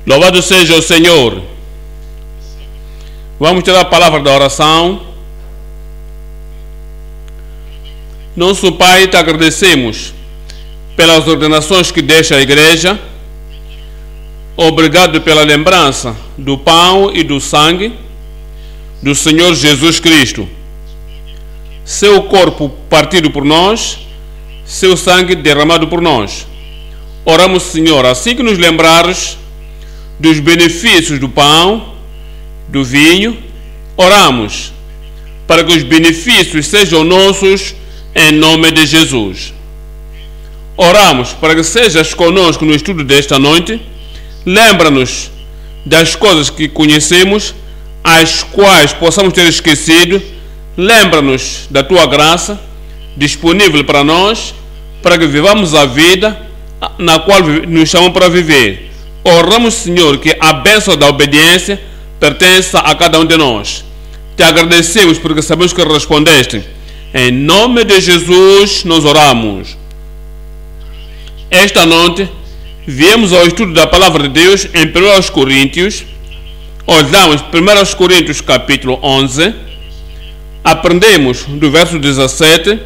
Louvado seja o Senhor. Vamos ter a palavra da oração. Nosso Pai, te agradecemos pelas ordenações que deixa a igreja. Obrigado pela lembrança do pão e do sangue do Senhor Jesus Cristo. Seu corpo partido por nós, seu sangue derramado por nós. Oramos, Senhor, assim que nos lembrares dos benefícios do pão, do vinho, oramos para que os benefícios sejam nossos em nome de Jesus. Oramos para que sejas conosco no estudo desta noite. Lembra-nos das coisas que conhecemos, as quais possamos ter esquecido. Lembra-nos da tua graça disponível para nós, para que vivamos a vida na qual nos chamam para viver. Oramos, Senhor, que a bênção da obediência pertença a cada um de nós. Te agradecemos porque sabemos que respondeste. Em nome de Jesus nós oramos. Esta noite viemos ao estudo da palavra de Deus em 1 Coríntios. Olhamos 1 Coríntios capítulo 11. Aprendemos do verso 17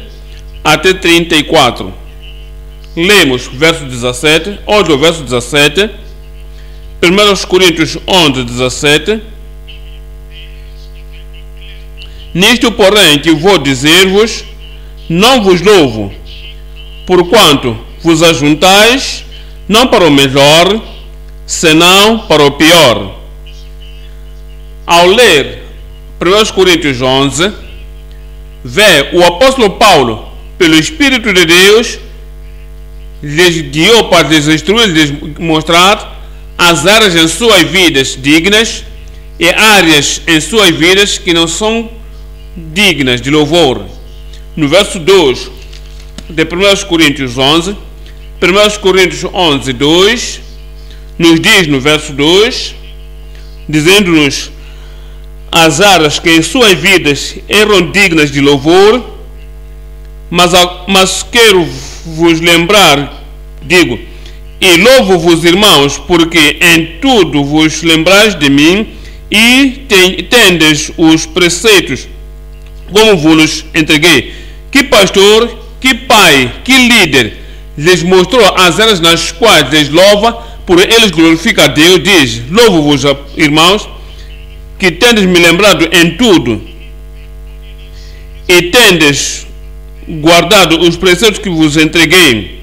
até 34. Lemos verso 17, hoje o verso 17. 1 Coríntios 11, 17. Nisto, porém, que vou dizer-vos, não vos louvo, porquanto vos ajuntais, não para o melhor, senão para o pior. Ao ler 1 Coríntios 11, vê o apóstolo Paulo, pelo Espírito de Deus, lhes guiou para lhes instruir, lhes mostrar as áreas em suas vidas dignas e áreas em suas vidas que não são dignas de louvor. No verso 2 de 1 Coríntios 11, 1 Coríntios 11, 2, nos diz no verso 2, dizendo-nos as áreas que em suas vidas eram dignas de louvor, mas quero vos lembrar, digo, e louvo-vos, irmãos, porque em tudo vos lembrais de mim e tendes os preceitos como vos entreguei. Que pastor, que pai, que líder lhes mostrou as áreas nas quais lhes louva, por eles glorifica a Deus, diz, louvo-vos, irmãos, que tendes me lembrado em tudo e tendes guardado os preceitos que vos entreguei.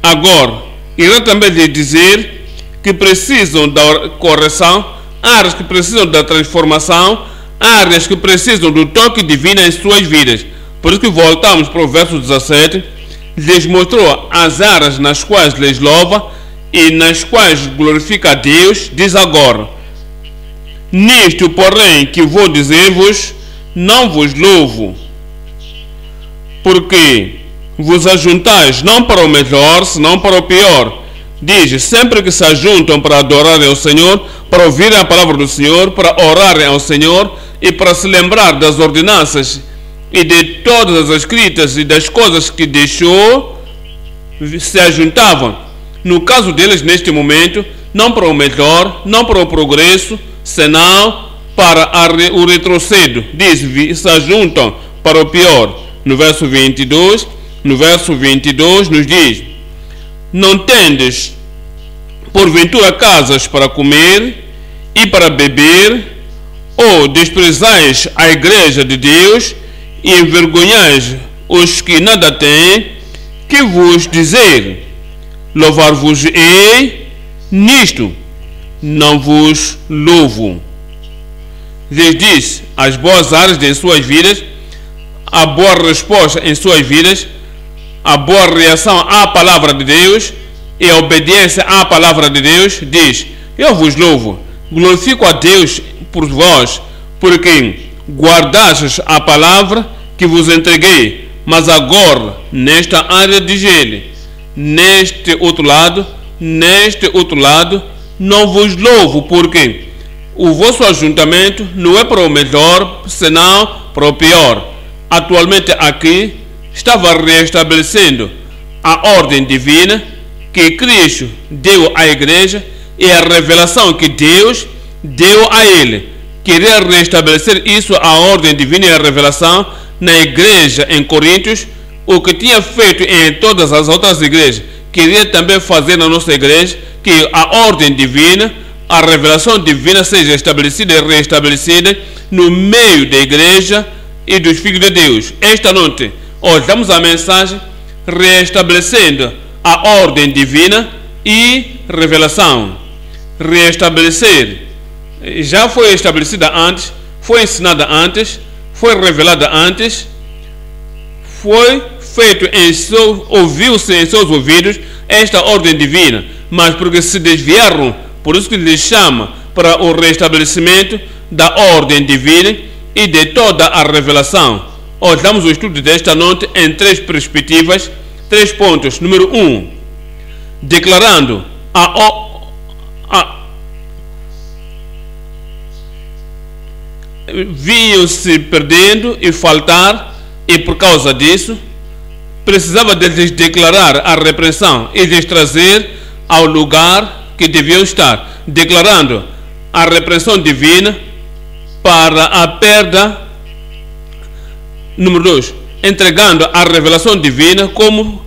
Agora, irá também lhe dizer que precisam da correção, áreas que precisam da transformação, áreas que precisam do toque divino em suas vidas. Por isso que voltamos para o verso 17, lhes mostrou as áreas nas quais lhes louva e nas quais glorifica a Deus, diz agora, nisto, porém, que vou dizer-vos, não vos louvo, porque vos ajuntais não para o melhor, senão para o pior. Diz, sempre que se ajuntam para adorarem ao Senhor, para ouvirem a palavra do Senhor, para orarem ao Senhor e para se lembrar das ordenanças e de todas as escritas e das coisas que deixou, se ajuntavam. No caso deles, neste momento, não para o melhor, não para o progresso, senão para o retrocedo. Diz, se ajuntam para o pior. No verso 22, nos diz, não tendes porventura casas para comer e para beber, ou desprezais a igreja de Deus e envergonhais os que nada têm, que vos dizer, louvar-vos-ei, nisto não vos louvo. Lhes diz as boas áreas em suas vidas, a boa resposta em suas vidas, a boa reação à palavra de Deus e a obediência à palavra de Deus, diz, eu vos louvo, glorifico a Deus por vós, porque guardastes a palavra que vos entreguei, mas agora, nesta área, diz ele, neste outro lado, não vos louvo, porque o vosso ajuntamento não é para o melhor, senão para o pior. Atualmente aqui estava restabelecendo a ordem divina que Cristo deu à igreja e a revelação que Deus deu a ele. Queria restabelecer isso, a ordem divina e a revelação na igreja em Coríntios, o que tinha feito em todas as outras igrejas. Queria também fazer na nossa igreja, que a ordem divina, a revelação divina seja estabelecida e restabelecida no meio da igreja e dos filhos de Deus. Esta noite, hoje damos a mensagem restabelecendo a ordem divina e revelação. Restabelecer. Já foi estabelecida antes, foi ensinada antes, foi revelada antes, foi feito ouviu-se em seus ouvidos esta ordem divina, mas porque se desviaram, por isso que lhes chama para o restabelecimento da ordem divina e de toda a revelação. Hoje damos o estudo desta noite em 3 perspectivas, 3 pontos. Número 1, declarando vinham-se perdendo e faltar, e por causa disso precisava de lhes declarar a repreensão e lhes trazer ao lugar que deviam estar, declarando a repreensão divina para a perda. Número 2, entregando a revelação divina como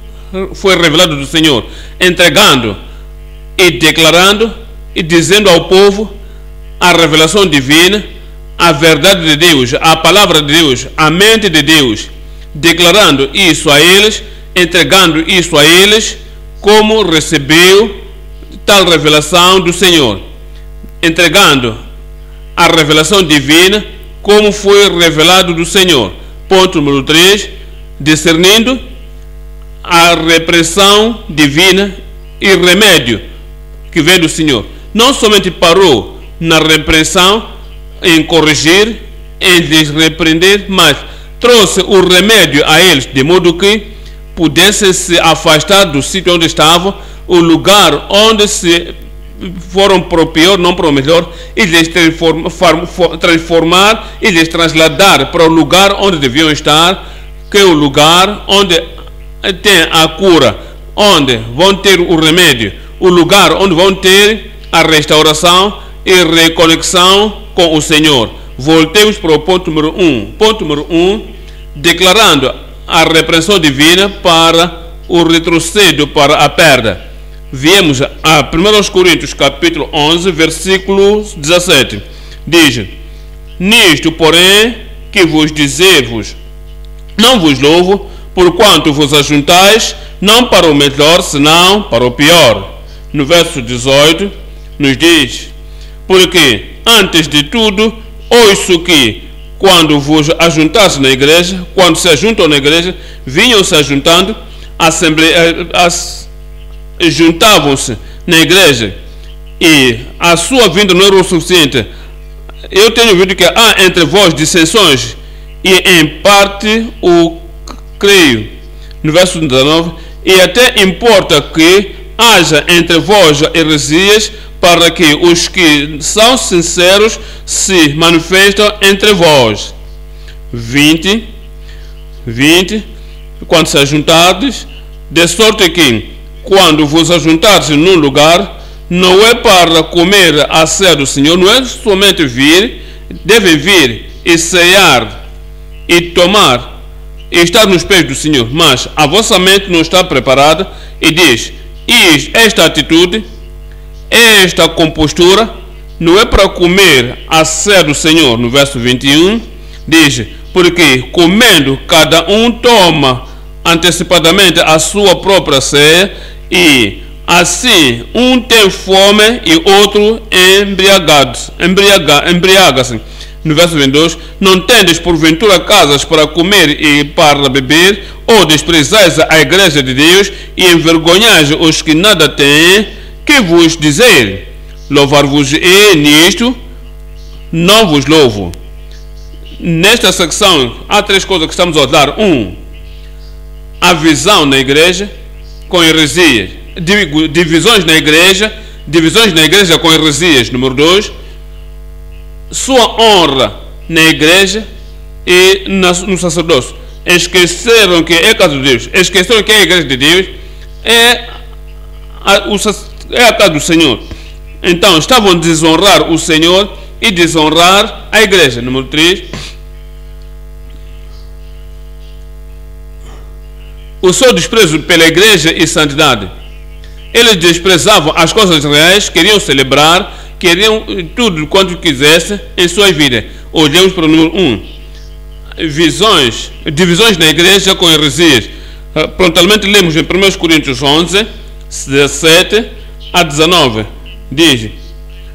foi revelado do Senhor, entregando e declarando e dizendo ao povo a revelação divina, a verdade de Deus, a palavra de Deus, a mente de Deus, declarando isso a eles, entregando isso a eles, como recebeu tal revelação do Senhor, entregando a revelação divina, como foi revelado do Senhor. Ponto número 3, discernindo a repressão divina e remédio que vem do Senhor. Não somente parou na repreensão, em corrigir, em lhes repreender, mas trouxe o remédio a eles, de modo que pudessem se afastar do sítio onde estavam, o lugar onde se foram para o pior, não para o melhor, e lhes transformar e lhes trasladar para o lugar onde deviam estar, que é o lugar onde tem a cura, onde vão ter o remédio, o lugar onde vão ter a restauração e reconexão com o Senhor. Voltemos para o ponto número 1. Ponto número 1, declarando a repreensão divina para o retrocedo, para a perda. Viemos a 1 Coríntios capítulo 11, versículo 17. Diz: nisto, porém, que vos dizer-vos, não vos louvo, porquanto vos ajuntais, não para o melhor, senão para o pior. No verso 18, nos diz: porque, antes de tudo, ouço que, quando vos ajuntasse na igreja, quando se ajuntam na igreja, vinham se ajuntando, juntavam-se na igreja, e a sua vinda não era o suficiente. Eu tenho ouvido que há entre vós dissensões, e em parte o creio. No verso 19, e até importa que haja entre vós heresias, para que os que são sinceros se manifestam entre vós. 20, quando se ajuntardes, de sorte que, quando vos ajuntardes num lugar, não é para comer a ceia do Senhor, não é somente vir, devem vir e cear e tomar e estar nos pés do Senhor, mas a vossa mente não está preparada, e diz: e esta atitude, esta compostura, não é para comer a ceia do Senhor. No verso 21, diz: porque comendo cada um toma antecipadamente a sua própria ceia, e assim um tem fome e outro embriaga-se. No verso 22, não tendes porventura casas para comer e para beber, ou desprezais a igreja de Deus e envergonhais os que nada têm, que vos dizer, louvar-vos-ei nisto, não vos louvo. Nesta secção há 3 coisas que estamos a dar. 1, a visão na igreja com heresias, divisões na igreja com heresias. Número 2, sua honra na igreja e no sacerdócio. Esqueceram que é casa de Deus, esqueceram que é a igreja de Deus, é a casa do Senhor. então estavam a desonrar o Senhor e desonrar a igreja. Número 3. O seu desprezo pela igreja e santidade. Eles desprezavam as coisas reais, queriam celebrar, queriam tudo quanto quisessem em sua vida. Olhamos para o número 1. Divisões na igreja com heresias. Prontamente lemos em 1 Coríntios 11, 17 a 19. Diz,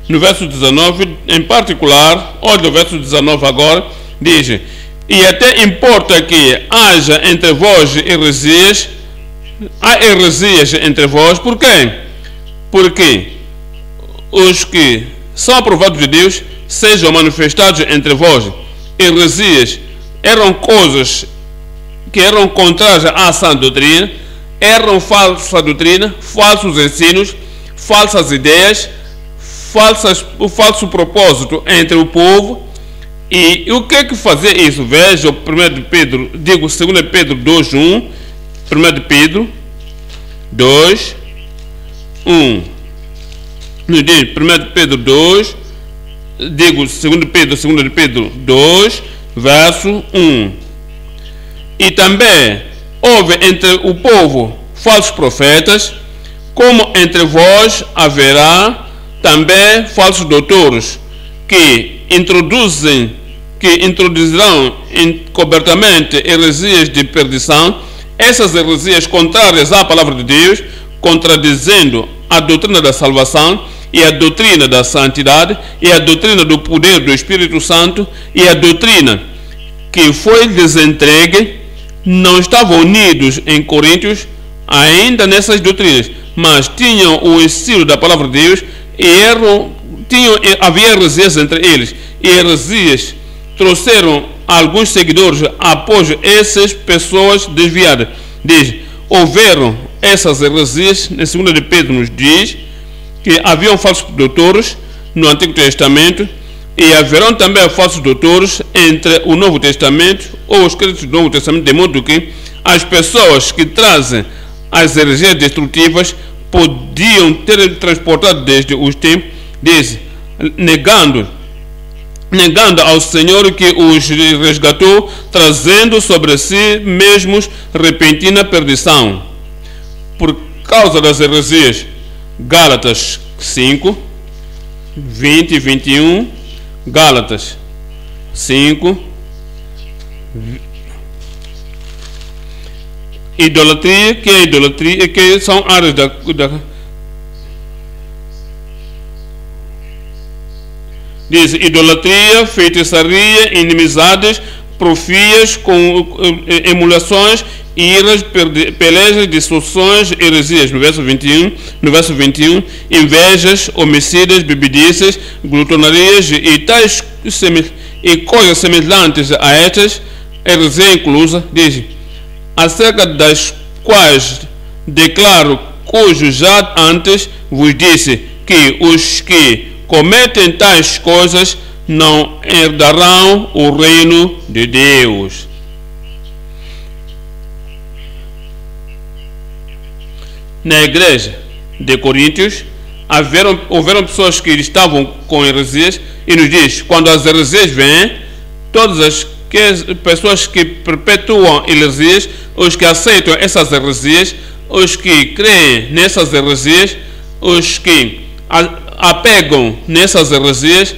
no verso 19, em particular, olha o verso 19 agora, diz: e até importa que haja entre vós heresias. Há heresias entre vós. Por quê? Porque os que são aprovados de Deus sejam manifestados entre vós. Heresias eram coisas que eram contrárias à sã doutrina, eram falsa doutrina, falsos ensinos, falsas ideias, o falso propósito entre o povo. E o que é que fazia isso? Veja o 2 Pedro 2:1, 1 Pedro 2, 1. Nos diz 1 Pedro 2, 2 Pedro 2, verso 1. E também houve entre o povo falsos profetas, como entre vós haverá também falsos doutores, que introduzirão encobertamente heresias de perdição, essas heresias contrárias à palavra de Deus, contradizendo a doutrina da salvação e a doutrina da santidade e a doutrina do poder do Espírito Santo e a doutrina que foi lhes entregue. Não estavam unidos em Coríntios ainda nessas doutrinas, mas tinham o ensino da palavra de Deus e havia heresias entre eles, e heresias trouxeram alguns seguidores após essas pessoas desviadas. Diz, houveram essas heresias. Em 2 de Pedro nos diz que haviam falsos doutores no Antigo Testamento, e haverão também falsos doutores entre o Novo Testamento, ou os crentes do Novo Testamento, de modo que as pessoas que trazem as heresias destrutivas podiam ter transportado desde os tempos, diz, negando ao Senhor que os resgatou, trazendo sobre si mesmos repentina perdição. Por causa das heresias. Gálatas 5, 20 e 21. Gálatas 5. Idolatria, que é idolatria, que são áreas da diz, idolatria, feitiçaria, inimizades, profias, com emulações, iras, pelejas, dissoluções, heresias. No verso 21, invejas, homicídios, bebedices, glutonarias e tais e coisas semelhantes a estas, heresia inclusa, diz, acerca das quais declaro, cujo já antes vos disse, que os que cometem tais coisas não herdarão o reino de Deus. Na igreja de Coríntios houveram pessoas que estavam com heresias, e nos diz, quando as heresias vêm, todas as pessoas que perpetuam heresias, os que aceitam essas heresias, os que creem nessas heresias, os que apegam nessas heresias,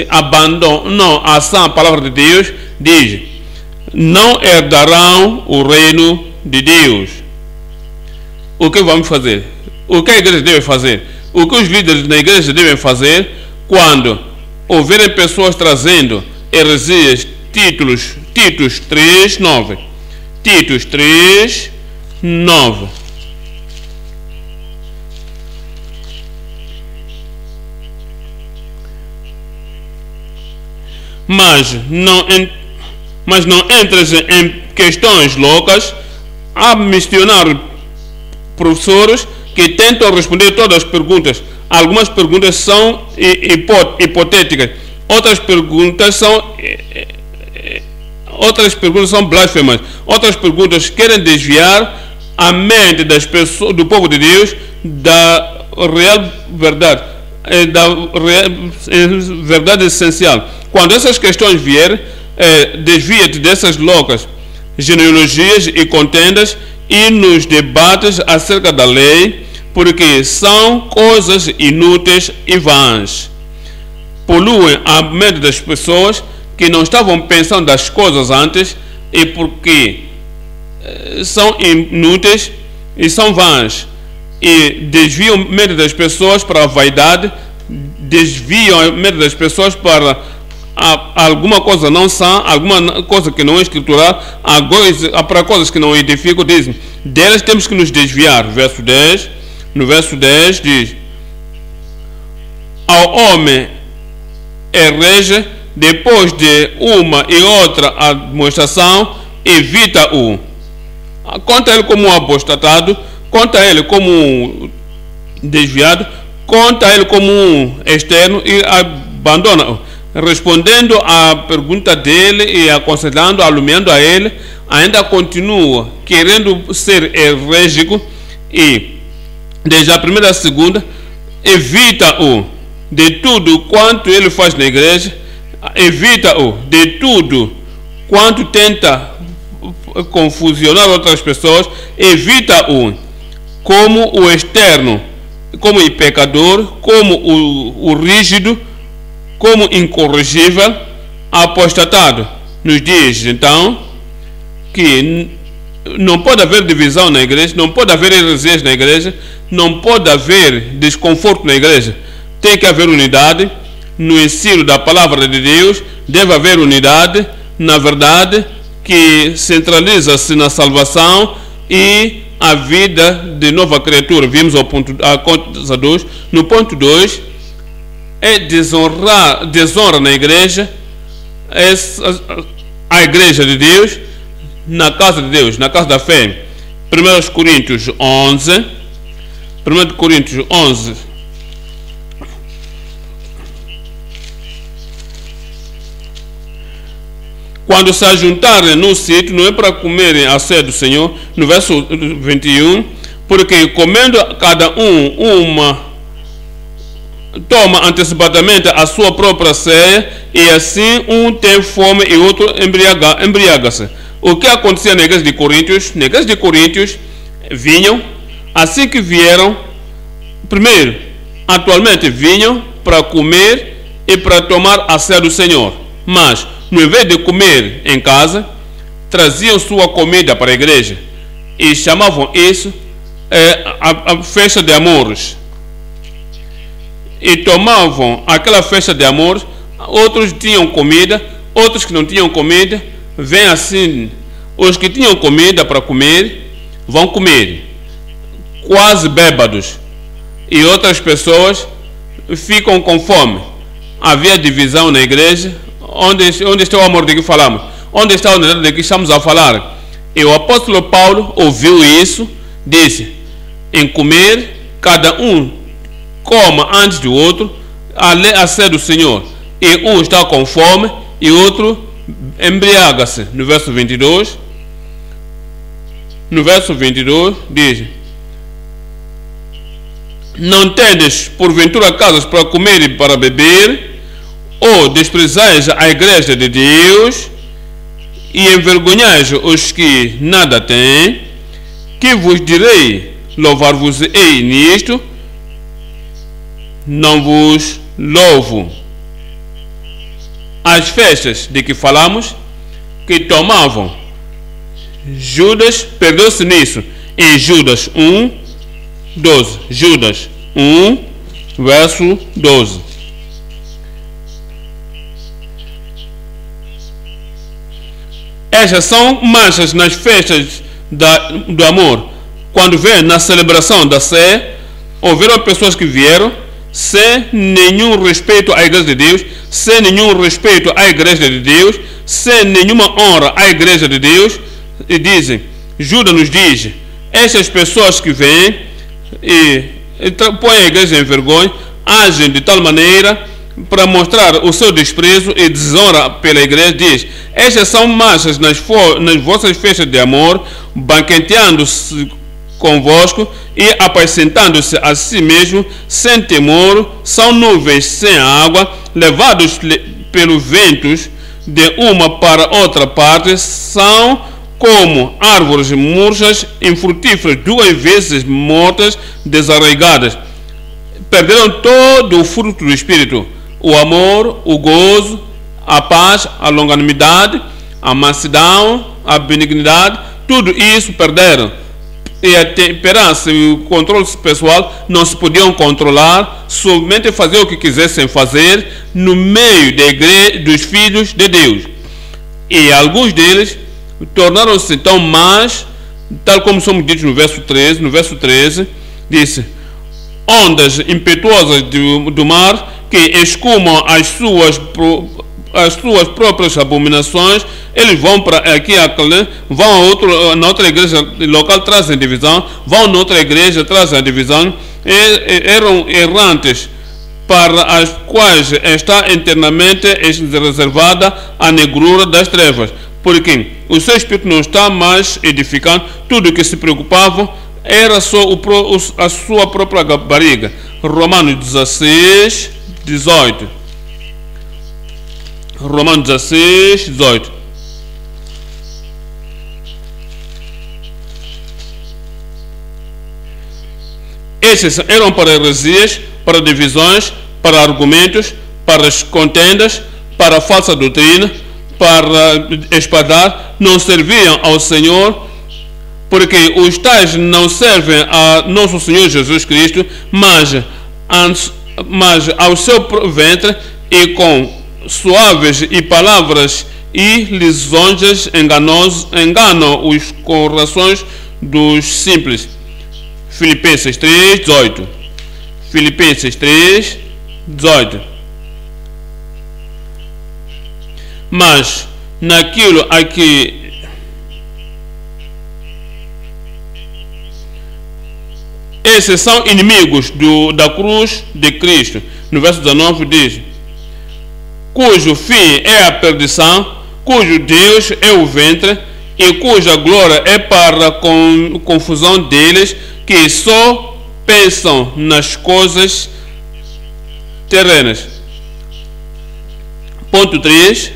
abandonam a sã palavra de Deus, diz, não herdarão o reino de Deus. O que vamos fazer? O que a igreja deve fazer? O que os líderes da igreja devem fazer quando houverem pessoas trazendo heresias? Titos 3, 9. Titos 3, 9. Mas não entres em questões loucas a missionar professores que tentam responder todas as perguntas. Algumas perguntas são hipotéticas, outras perguntas são blasfemas, outras perguntas querem desviar a mente das pessoas, do povo de Deus, da real verdade. verdade essencial. Quando essas questões vierem, desvia-te dessas loucas genealogias e contendas e nos debates acerca da lei, porque são coisas inúteis e vãs. Poluem a mente das pessoas que não estavam pensando das coisas antes, e porque são inúteis e são vãs, e desviam a mente das pessoas para a vaidade, desviam a mente das pessoas para alguma coisa não sã, alguma coisa que não é escritural, para coisas que não edificam. Dizem, delas temos que nos desviar. Verso 10, no verso 10 diz: ao homem rege, depois de uma e outra administração, evita-o. Conta ele como um apostatado, conta ele como um desviado, conta ele como um externo e abandona-o. Respondendo à pergunta dele e aconselhando, alumiando a ele, ainda continua querendo ser herege e, desde a primeira a segunda, evita-o de tudo quanto ele faz na igreja, evita-o de tudo quanto tenta confusionar outras pessoas, evita-o como o externo, como o pecador, como o rígido, como incorrigível, apostatado. Nos diz então que não pode haver divisão na igreja, não pode haver heresias na igreja, não pode haver desconforto na igreja. Tem que haver unidade no ensino da palavra de Deus, deve haver unidade na verdade que centraliza-se na salvação e a vida de nova criatura. Vimos ao ponto, a conta 2. No ponto 2, é desonra na igreja, a igreja de Deus, na casa de Deus, na casa da fé. 1 Coríntios 11, quando se ajuntarem no sítio, não é para comerem a ceia do Senhor. No verso 21, porque comendo cada um toma antecipadamente a sua própria ceia, e assim um tem fome e outro embriaga-se. O que acontecia na igreja de Coríntios? Na igreja de Coríntios vinham, assim que vieram, primeiro, atualmente vinham para comer e para tomar a ceia do Senhor, mas no invés de comer em casa, traziam sua comida para a igreja e chamavam isso a festa de amores. E tomavam aquela festa de amores. Outros tinham comida, outros que não tinham comida, vêm assim, os que tinham comida para comer, vão comer, quase bêbados, e outras pessoas ficam com fome. Havia divisão na igreja. Onde está o amor de que falamos? Onde está a unidade de que estamos a falar? E o apóstolo Paulo ouviu isso, disse: em comer, cada um coma antes do outro, a ceia do Senhor. E um está com fome e outro embriaga-se. No verso 22, diz: não tendes porventura casas para comer e para beber, ou desprezais a igreja de Deus e envergonhais os que nada têm? Que vos direi? Louvar-vos-ei nisto? Não vos louvo. As festas de que falamos, que tomavam, Judas perdeu-se nisso. Em Judas 1, 12. Judas 1, verso 12. Estas são manchas nas festas do amor. Quando vem na celebração da ceia, houveram pessoas que vieram sem nenhum respeito à igreja de Deus, sem nenhum respeito à igreja de Deus, sem nenhuma honra à igreja de Deus, e dizem, Judas nos diz, essas pessoas que vêm e põem a igreja em vergonha, agem de tal maneira para mostrar o seu desprezo e desonra pela igreja. Diz, estas são manchas nas vossas festas de amor, banqueteando-se convosco, e apacentando-se a si mesmo, sem temor, são nuvens sem água, levados pelos ventos de uma para outra parte, são como árvores murchas, infrutíferas, 2 vezes mortas, desarraigadas. Perderam todo o fruto do Espírito: o amor, o gozo, a paz, a longanimidade, a mansidão, a benignidade. Tudo isso perderam. E a temperança e o controle pessoal não se podiam controlar, somente fazer o que quisessem fazer no meio da igreja dos filhos de Deus. E alguns deles tornaram-se então más, tal como somos ditos no verso 13. No verso 13 disse: ondas impetuosas do mar que escumam as suas próprias abominações. Eles vão para aqui, vão na outra igreja local, trazem divisão, vão na outra igreja, trazem a divisão. Eram errantes, para as quais está eternamente reservada a negrura das trevas, porque o seu espírito não está mais edificando. Tudo que se preocupavam era só a sua própria barriga. Romanos 16, 18. Romanos 16, 18. Esses eram para heresias, para divisões, para argumentos, para contendas, para falsa doutrina, para espadar. Não serviam ao Senhor, porque os tais não servem a nosso Senhor Jesus Cristo, mas ao seu ventre, e com suaves e palavras e lisonjas enganam os corações dos simples. Filipenses 3, 18. Filipenses 3, 18. Mas naquilo a que esses são inimigos da cruz de Cristo. No verso 19 diz: cujo fim é a perdição, cujo Deus é o ventre, e cuja glória é para a confusão deles que só pensam nas coisas terrenas. Ponto 3,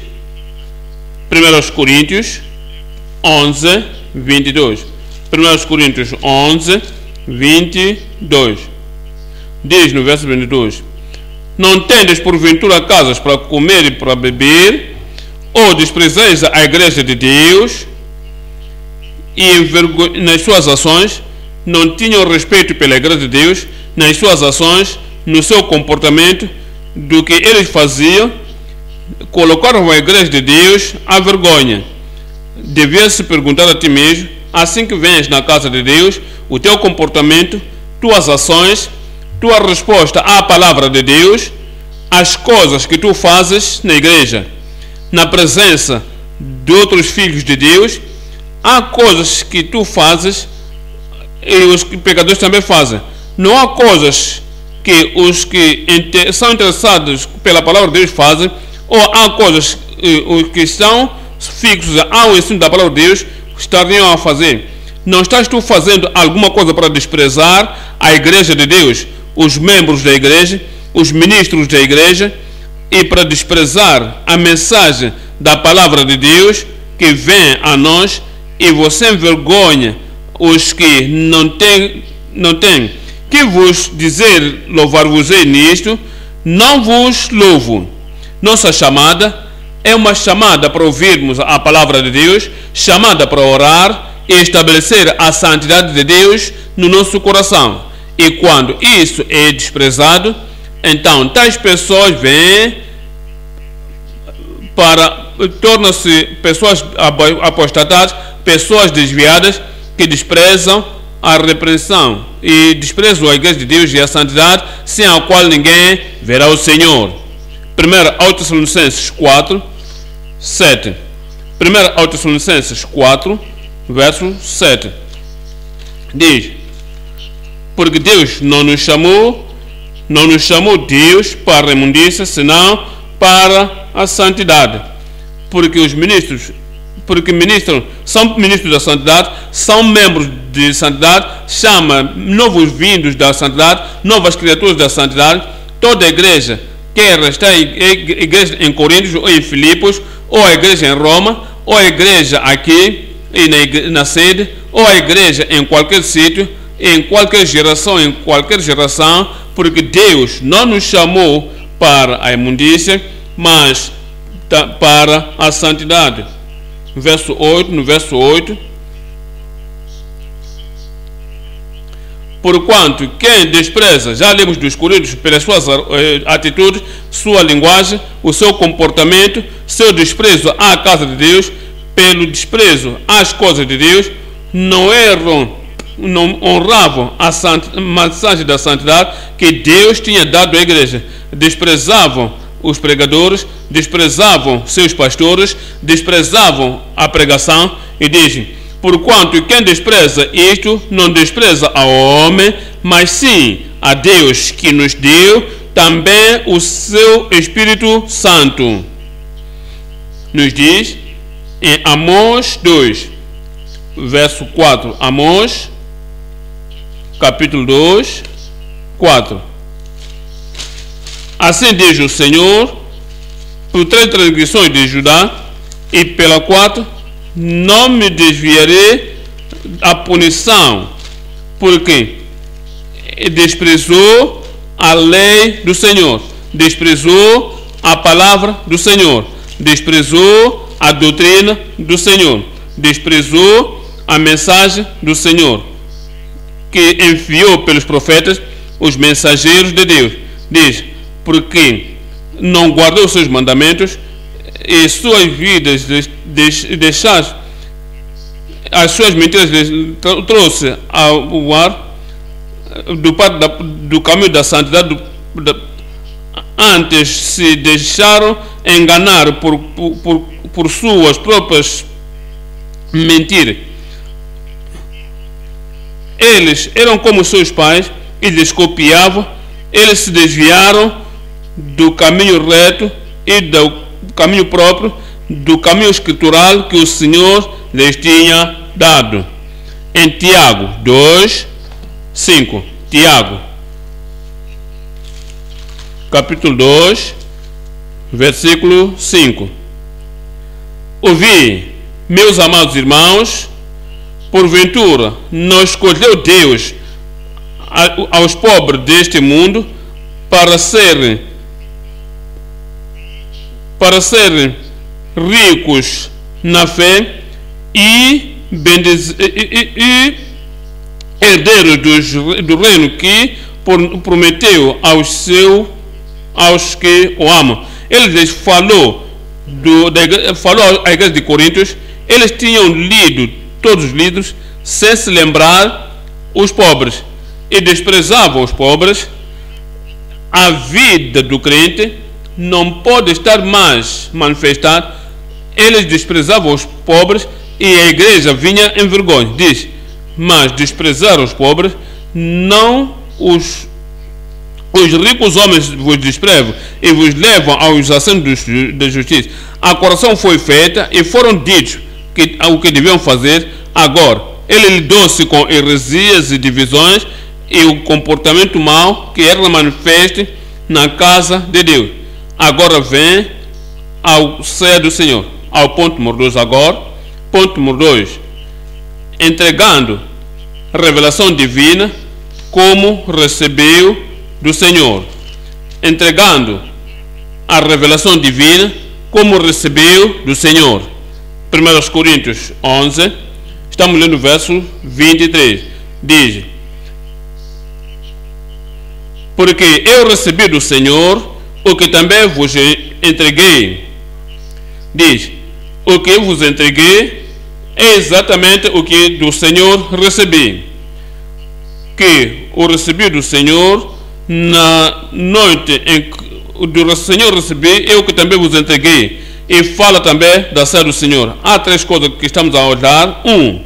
1 Coríntios 11, 22. 1 Coríntios 11, 22. Diz no verso 22: não tendes porventura casas para comer e para beber, ou desprezais a igreja de Deus, e nas suas ações não tinham respeito pela igreja de Deus, nas suas ações, no seu comportamento, do que eles faziam, colocaram a igreja de Deus à vergonha. Devias se perguntar a ti mesmo, assim que vens na casa de Deus, o teu comportamento, tuas ações, tua resposta à palavra de Deus, as coisas que tu fazes na igreja, na presença de outros filhos de Deus. Há coisas que tu fazes e os pecadores também fazem. Não há coisas que os que são interessados pela palavra de Deus fazem, ou há coisas que estão fixos ao ensino da palavra de Deus estariam a fazer. Não estás tu fazendo alguma coisa para desprezar a igreja de Deus, os membros da igreja, os ministros da igreja, e para desprezar a mensagem da palavra de Deus que vem a nós, e você envergonha os que não têm que vos dizer louvar-vos-ei nisto, não vos louvo. Nossa chamada é uma chamada para ouvirmos a palavra de Deus, chamada para orar e estabelecer a santidade de Deus no nosso coração. E quando isso é desprezado, então tais pessoas vêm tornam-se pessoas apostatadas, pessoas desviadas, que desprezam a repreensão e desprezam a igreja de Deus e a santidade, sem a qual ninguém verá o Senhor. 1 Tessalonicenses 4, 7. 1 Tessalonicenses 4, verso 7. Diz: porque Deus não nos chamou Deus para a imundícia, senão para a santidade. Porque porque são ministros da santidade, são membros de santidade, chama novos vindos da santidade, novas criaturas da santidade. Toda a igreja, quer estar a igreja em Coríntios ou em Filipos, ou a igreja em Roma, ou a igreja aqui na sede, ou a igreja em qualquer sítio, em qualquer geração, porque Deus não nos chamou para a imundícia, mas para a santidade. No verso 8, porquanto quem despreza, já lemos dos Coríntios, pelas suas atitudes, sua linguagem, o seu comportamento, seu desprezo à casa de Deus, pelo desprezo às coisas de Deus, não honravam a mensagem da santidade que Deus tinha dado à igreja, desprezavam os pregadores, desprezavam seus pastores, desprezavam a pregação, e dizem: porquanto quem despreza isto, não despreza ao homem, mas sim a Deus, que nos deu também o seu Espírito Santo. Nos diz em Amós 2, verso 4, Amós, capítulo 2, 4. Assim diz o Senhor: por 3 transgressões de Judá, e pela 4, não me desviarei a punição, porque desprezou a lei do Senhor, desprezou a palavra do Senhor, desprezou a doutrina do Senhor, desprezou a mensagem do Senhor, que enviou pelos profetas, os mensageiros de Deus. Diz: porque não guardou seus mandamentos, e suas vidas deixar, as suas mentiras trouxe ao ar do caminho da santidade, antes se deixaram enganar por suas próprias mentiras. Eles eram como seus pais e lhes copiavam. Eles se desviaram do caminho reto e do caminho próprio, do caminho escritural que o Senhor lhes tinha dado. Em Tiago 2, 5. Tiago, capítulo 2, versículo 5. Ouvi, meus amados irmãos, porventura não escolheu Deus aos pobres deste mundo para serem ricos na fé e herdeiros do reino que prometeu aos que o amam. Ele lhes falou à igreja de Coríntios. Eles tinham lido todos os livros sem se lembrar os pobres e desprezavam os pobres. A vida do crente não pode estar mais manifestada. Eles desprezavam os pobres e a igreja vinha em vergonha. Diz: mas desprezaram os pobres, não os ricos homens vos desprezam e vos levam aos assentos da justiça. A correção foi feita e foram ditos o que deviam fazer. Agora, ele lidou-se com heresias e divisões e o comportamento mau que era manifesto na casa de Deus. Agora vem ao ser do Senhor. Ao ponto número 2 agora. Ponto número 2. Entregando revelação divina como recebeu do Senhor. Entregando a revelação divina como recebeu do Senhor. 1 Coríntios 11, estamos lendo o verso 23. Diz: porque eu recebi do Senhor o que também vos entreguei. Diz: o que eu vos entreguei é exatamente o que do Senhor recebi. Que o recebi do Senhor na noite em que do Senhor recebi, eu que também vos entreguei. E fala também da ceia do Senhor. Há 3 coisas que estamos a olhar. 1.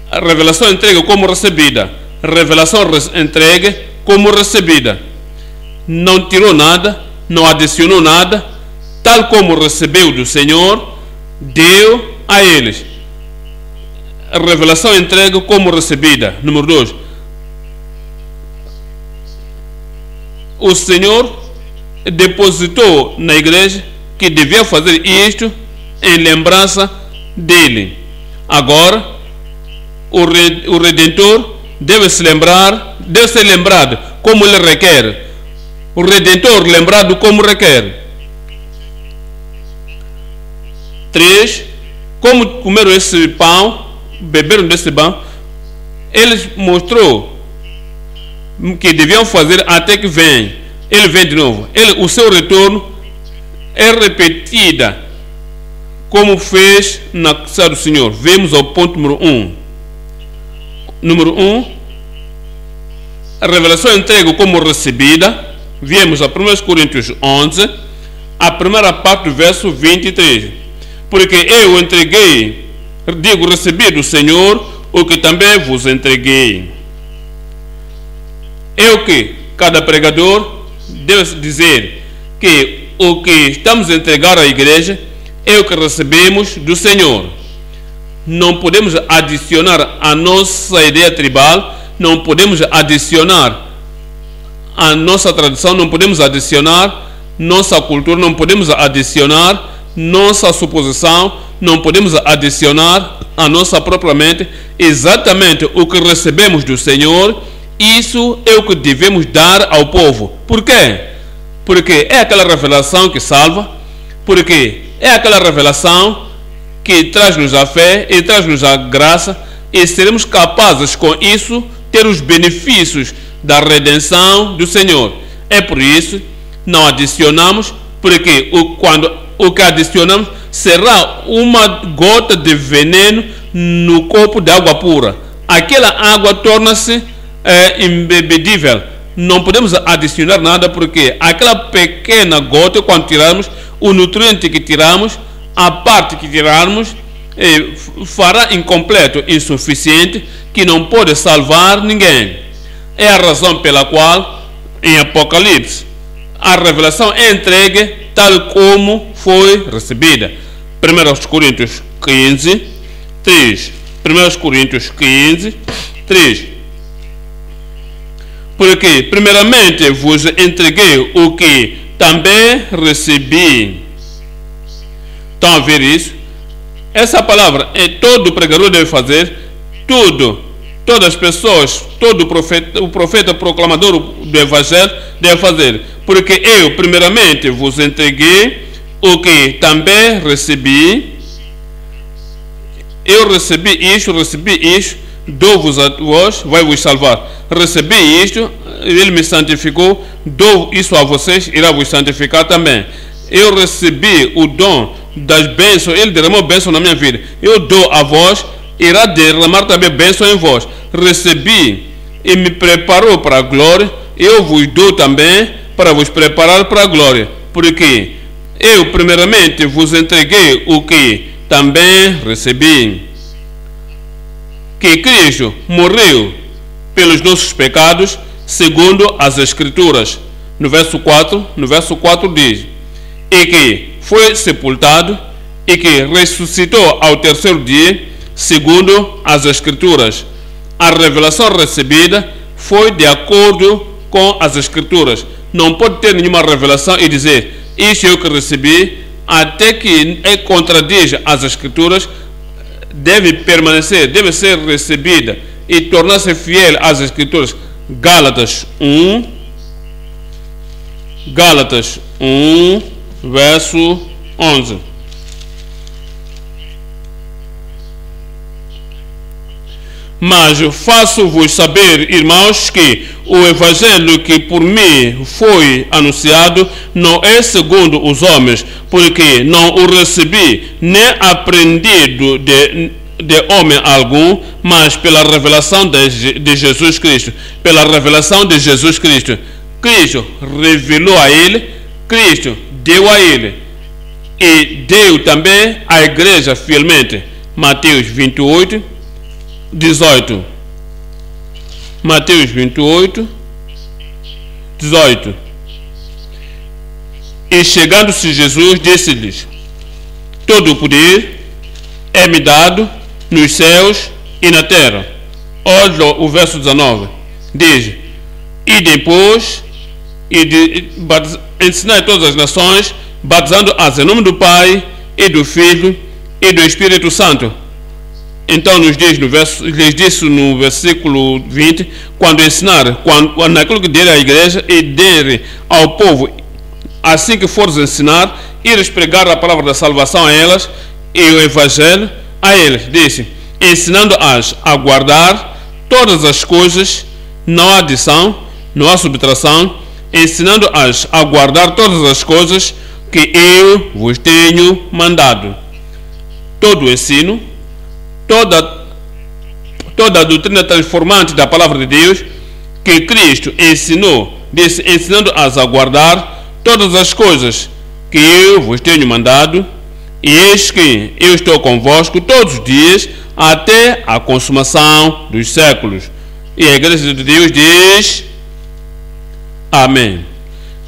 A revelação entregue como recebida. Revelação entregue como recebida. Não tirou nada, não adicionou nada. Tal como recebeu do Senhor, deu a eles. A revelação entregue como recebida. Número 2. O Senhor depositou na igreja que devia fazer isto em lembrança dele. Agora, o Redentor deve ser lembrado como ele requer. O Redentor lembrado como requer. 3. Como comeram esse pão, beberam desse pão, ele mostrou que deviam fazer até que venha. Ele vem de novo. O seu retorno é repetida, como fez na casa do Senhor. Vemos ao ponto número 1. Número 1. A revelação entregue como recebida. Viemos a 1 Coríntios 11, a primeira parte do verso 23. Porque eu entreguei, recebi do Senhor o que também vos entreguei. É o que cada pregador deve dizer, que o que estamos a entregar à igreja é o que recebemos do Senhor. Não podemos adicionar a nossa ideia tribal, não podemos adicionar a nossa tradição, não podemos adicionar nossa cultura, não podemos adicionar nossa suposição, não podemos adicionar a nossa própria mente. Exatamente o que recebemos do Senhor, isso é o que devemos dar ao povo. Por quê? Porque é aquela revelação que salva, porque é aquela revelação que traz-nos a fé e traz-nos a graça, e seremos capazes com isso ter os benefícios da redenção do Senhor. É por isso não adicionamos, porque quando o que adicionamos será uma gota de veneno no copo de água pura. Aquela água torna-se imbebedível. Não podemos adicionar nada, porque aquela pequena gota, quando tirarmos, o nutriente que tiramos, a parte que tirarmos, fará incompleto, insuficiente, que não pode salvar ninguém. É a razão pela qual, em Apocalipse, a revelação é entregue tal como foi recebida. 1 Coríntios 15, 3. 1 Coríntios 15, 3. Porque, primeiramente, vos entreguei o que também recebi. Estão a ver isso? Essa palavra todo pregador deve fazer, todas as pessoas, todo o profeta proclamador do Evangelho deve fazer. Porque eu, primeiramente, vos entreguei o que também recebi. Eu recebi isto, dou-vos a vós, vai-vos salvar. Recebi isto, ele me santificou, dou isso a vocês, irá vos santificar também. Eu recebi o dom das bênçãos, ele derramou bênção na minha vida. Eu dou a vós, irá derramar também bênção em vós. Recebi e me preparou para a glória, eu vos dou também para vos preparar para a glória. Porque eu primeiramente vos entreguei o que também recebi, que Cristo morreu pelos nossos pecados, segundo as Escrituras. No verso 4 diz, e que foi sepultado, e que ressuscitou ao terceiro dia, segundo as Escrituras. A revelação recebida foi de acordo com as Escrituras. Não pode ter nenhuma revelação e dizer, isto é o que recebi, até que contradiz as Escrituras. Deve permanecer, deve ser recebida e tornar-se fiel às Escrituras. Gálatas 1, verso 11. Mas faço-vos saber, irmãos, que o Evangelho que por mim foi anunciado não é segundo os homens, porque não o recebi, nem aprendido de homem algum, mas pela revelação de Jesus Cristo. Pela revelação de Jesus Cristo. Cristo revelou a ele, Cristo deu a ele, e deu também à igreja fielmente. Mateus 28, 18. Mateus 28, 18. E chegando-se Jesus, disse-lhes: todo o poder é-me dado nos céus e na terra. Olha o verso 19. Diz: e depois ensinai todas as nações, batizando-as em nome do Pai e do Filho e do Espírito Santo. Então lhes disse no versículo 20, quando ensinar, naquilo que der à igreja e der ao povo, assim que fores ensinar, ires pregar a palavra da salvação a elas e o evangelho a eles, disse, ensinando-as a guardar todas as coisas, não há adição, não há subtração, ensinando-as a guardar todas as coisas que eu vos tenho mandado. Todo o ensino, toda a doutrina transformante da palavra de Deus que Cristo ensinou, disse, ensinando-as a guardar todas as coisas que eu vos tenho mandado, e eis que eu estou convosco todos os dias até a consumação dos séculos. E a igreja de Deus diz amém.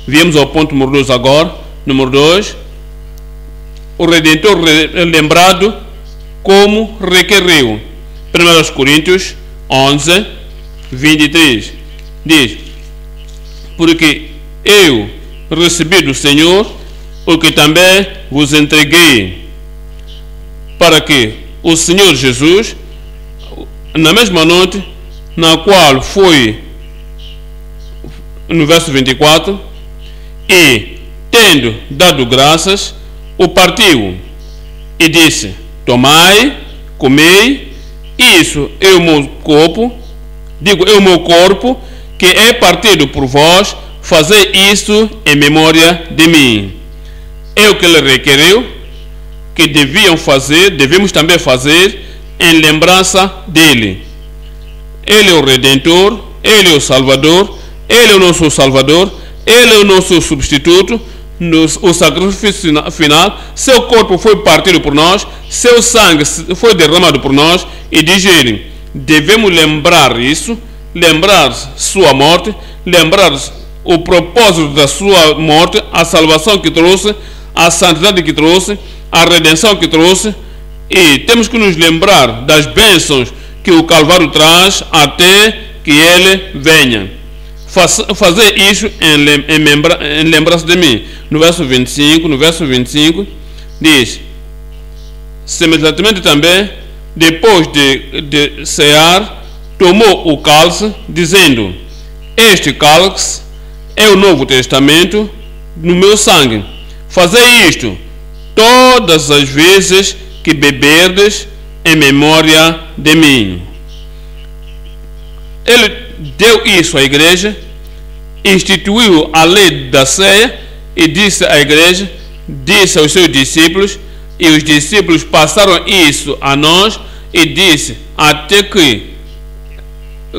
Viemos ao ponto número 2 agora. Número 2, o Redentor lembrado como requeriu. 1 Coríntios 11, 23 diz: porque eu recebi do Senhor o que também vos entreguei, para que o Senhor Jesus, na mesma noite na qual foi, no verso 24, e tendo dado graças, o partiu e disse: tomai, comei, isso é o meu corpo, é o meu corpo, que é partido por vós, fazei isso em memória de mim. É o que ele requeriu, que devemos também fazer em lembrança dele. Ele é o Redentor, ele é o Salvador, ele é o nosso Salvador, ele é o nosso substituto, o sacrifício final. Seu corpo foi partido por nós, seu sangue foi derramado por nós, e diz ele, devemos lembrar isso, lembrar sua morte, lembrar o propósito da sua morte, a salvação que trouxe, a santidade que trouxe, a redenção que trouxe, e temos que nos lembrar das bênçãos que o Calvário traz até que ele venha. Fazer isso em lembrança de mim. No verso 25 diz: semelhantemente também, depois de cear, tomou o cálice, dizendo: este cálice é o Novo Testamento no meu sangue. Fazei isto todas as vezes que beberdes, em memória de mim. Ele deu isso à igreja, instituiu a lei da ceia e disse à igreja, disse aos seus discípulos, e os discípulos passaram isso a nós, e disse, até que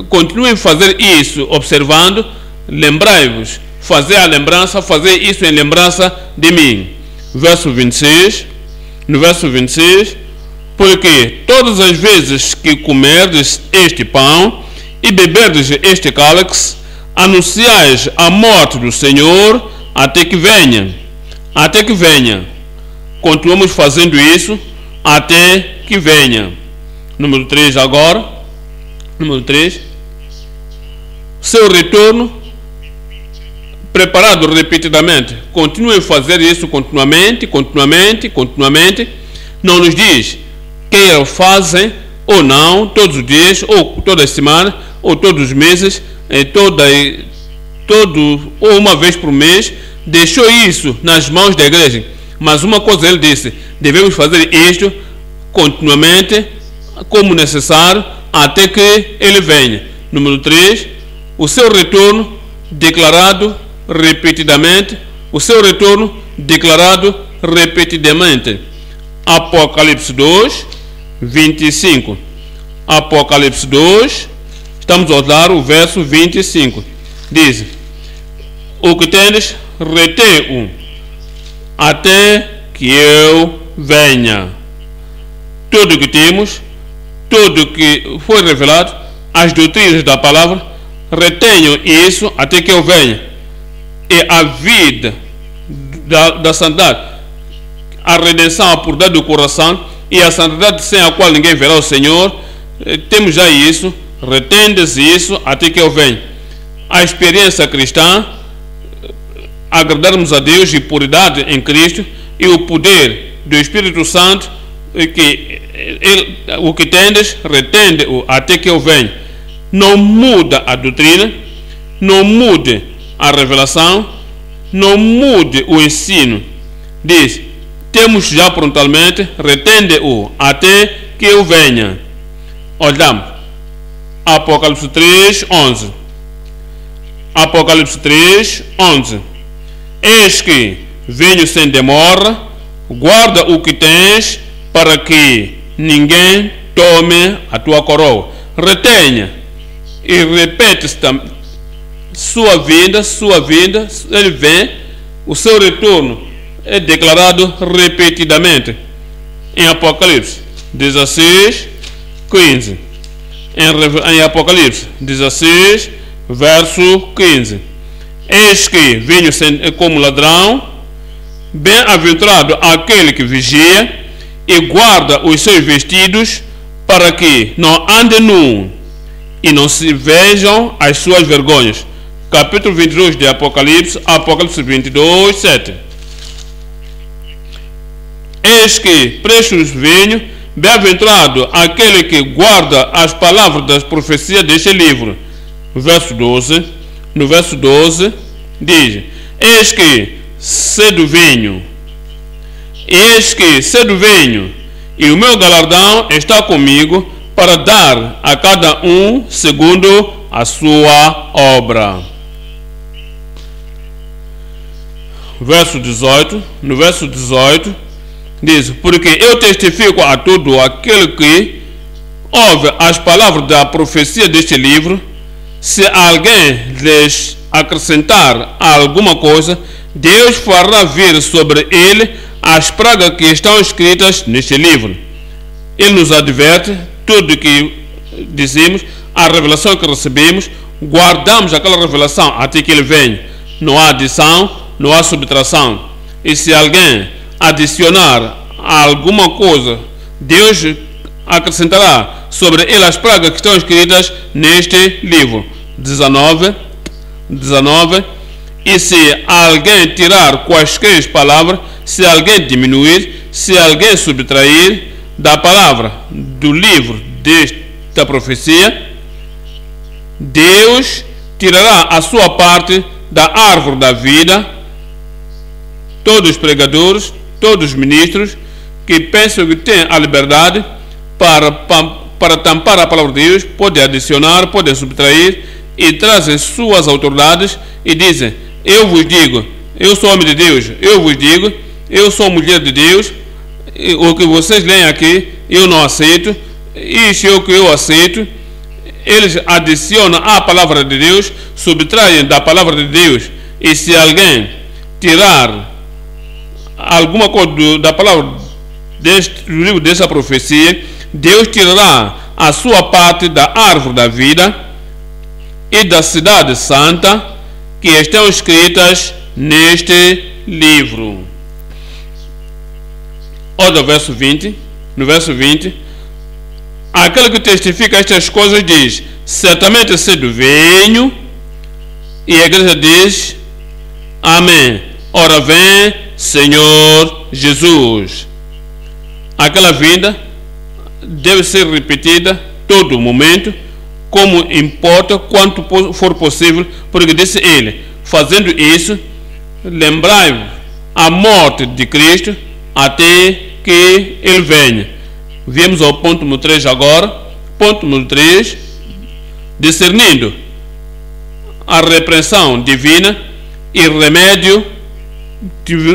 continuem a fazer isso, observando, lembrai-vos, fazer a lembrança, fazer isso em lembrança de mim. Verso 26, no verso 26, porque todas as vezes que comerdes este pão e beberdes este cálice, anunciais a morte do Senhor até que venha. Até que venha. Continuamos fazendo isso até que venha. Número 3 agora. Número 3. Seu retorno preparado repetidamente. Continue a fazer isso continuamente. Não nos diz que fazem ou não, todos os dias, ou toda semana, ou todos os meses, ou uma vez por mês. Deixou isso nas mãos da igreja. Mas uma coisa ele disse: devemos fazer isto continuamente, como necessário, até que ele venha. Número 3, o seu retorno declarado repetidamente. O seu retorno declarado repetidamente. Apocalipse 2, 25. Apocalipse 2, estamos a usar o verso 25. Diz: o que tendes, retém-o até que eu venha. Tudo que temos, tudo que foi revelado, as doutrinas da palavra, retenham isso até que eu venha. E a vida da santidade, a redenção, a pureza do coração e a santidade sem a qual ninguém verá o Senhor. Temos já isso, retendes isso até que eu venha. A experiência cristã, agradarmos a Deus e puridade em Cristo e o poder do Espírito Santo, que o que tendes, retende-o até que eu venha. Não muda a doutrina, não mude a revelação, não mude o ensino. Diz, temos já prontamente, retende-o até que eu venha. Olhamos, Apocalipse 3, 11. Apocalipse 3, 11. Eis que venho sem demora, guarda o que tens, para que ninguém tome a tua coroa. Retenha e repete-se sua vinda, ele vem, o seu retorno é declarado repetidamente em Apocalipse 16, 15. Em Apocalipse 16, verso 15. Eis que venho como ladrão, bem-aventurado aquele que vigia e guarda os seus vestidos, para que não ande nu e não se vejam as suas vergonhas. Capítulo 22 de Apocalipse, Apocalipse 22, 7. Eis que prestes venho, bem-aventurado aquele que guarda as palavras das profecias deste livro. Verso 12. No verso 12 diz: eis que cedo venho, e o meu galardão está comigo, para dar a cada um segundo a sua obra. Verso 18. No verso 18 diz: porque eu testifico a todo aquele que ouve as palavras da profecia deste livro. Se alguém lhes acrescentar alguma coisa, Deus fará vir sobre ele as pragas que estão escritas neste livro. Ele nos adverte, tudo que dizemos, a revelação que recebemos, guardamos aquela revelação até que ele venha. Não há adição, não há subtração. E se alguém adicionar alguma coisa, Deus acrescentará sobre ele as pragas que estão escritas neste livro. 19. E se alguém tirar quaisquer palavras, se alguém diminuir, se alguém subtrair da palavra do livro desta profecia, Deus tirará a sua parte da árvore da vida. Todos os pregadores, todos os ministros que pensam que têm a liberdade para tampar a palavra de Deus, podem adicionar, podem subtrair, e trazem suas autoridades e dizem: eu vos digo, eu sou homem de Deus, eu vos digo, eu sou mulher de Deus, o que vocês leem aqui eu não aceito, isso é o que eu aceito. Eles adicionam à palavra de Deus, subtraem da palavra de Deus. E se alguém tirar alguma coisa da palavra do livro dessa profecia, Deus tirará a sua parte da árvore da vida e da cidade santa que estão escritas neste livro. Olha o verso 20. No verso 20, aquele que testifica estas coisas diz: certamente cedo venho. E a igreja diz: amém. Ora vem, Senhor Jesus. Aquela vinda deve ser repetida todo momento, como importa, quanto for possível, porque disse ele: fazendo isso, lembrai-vos a morte de Cristo até que ele venha. Viemos ao ponto número 3 agora. Ponto número 3: discernindo a repreensão divina e remédio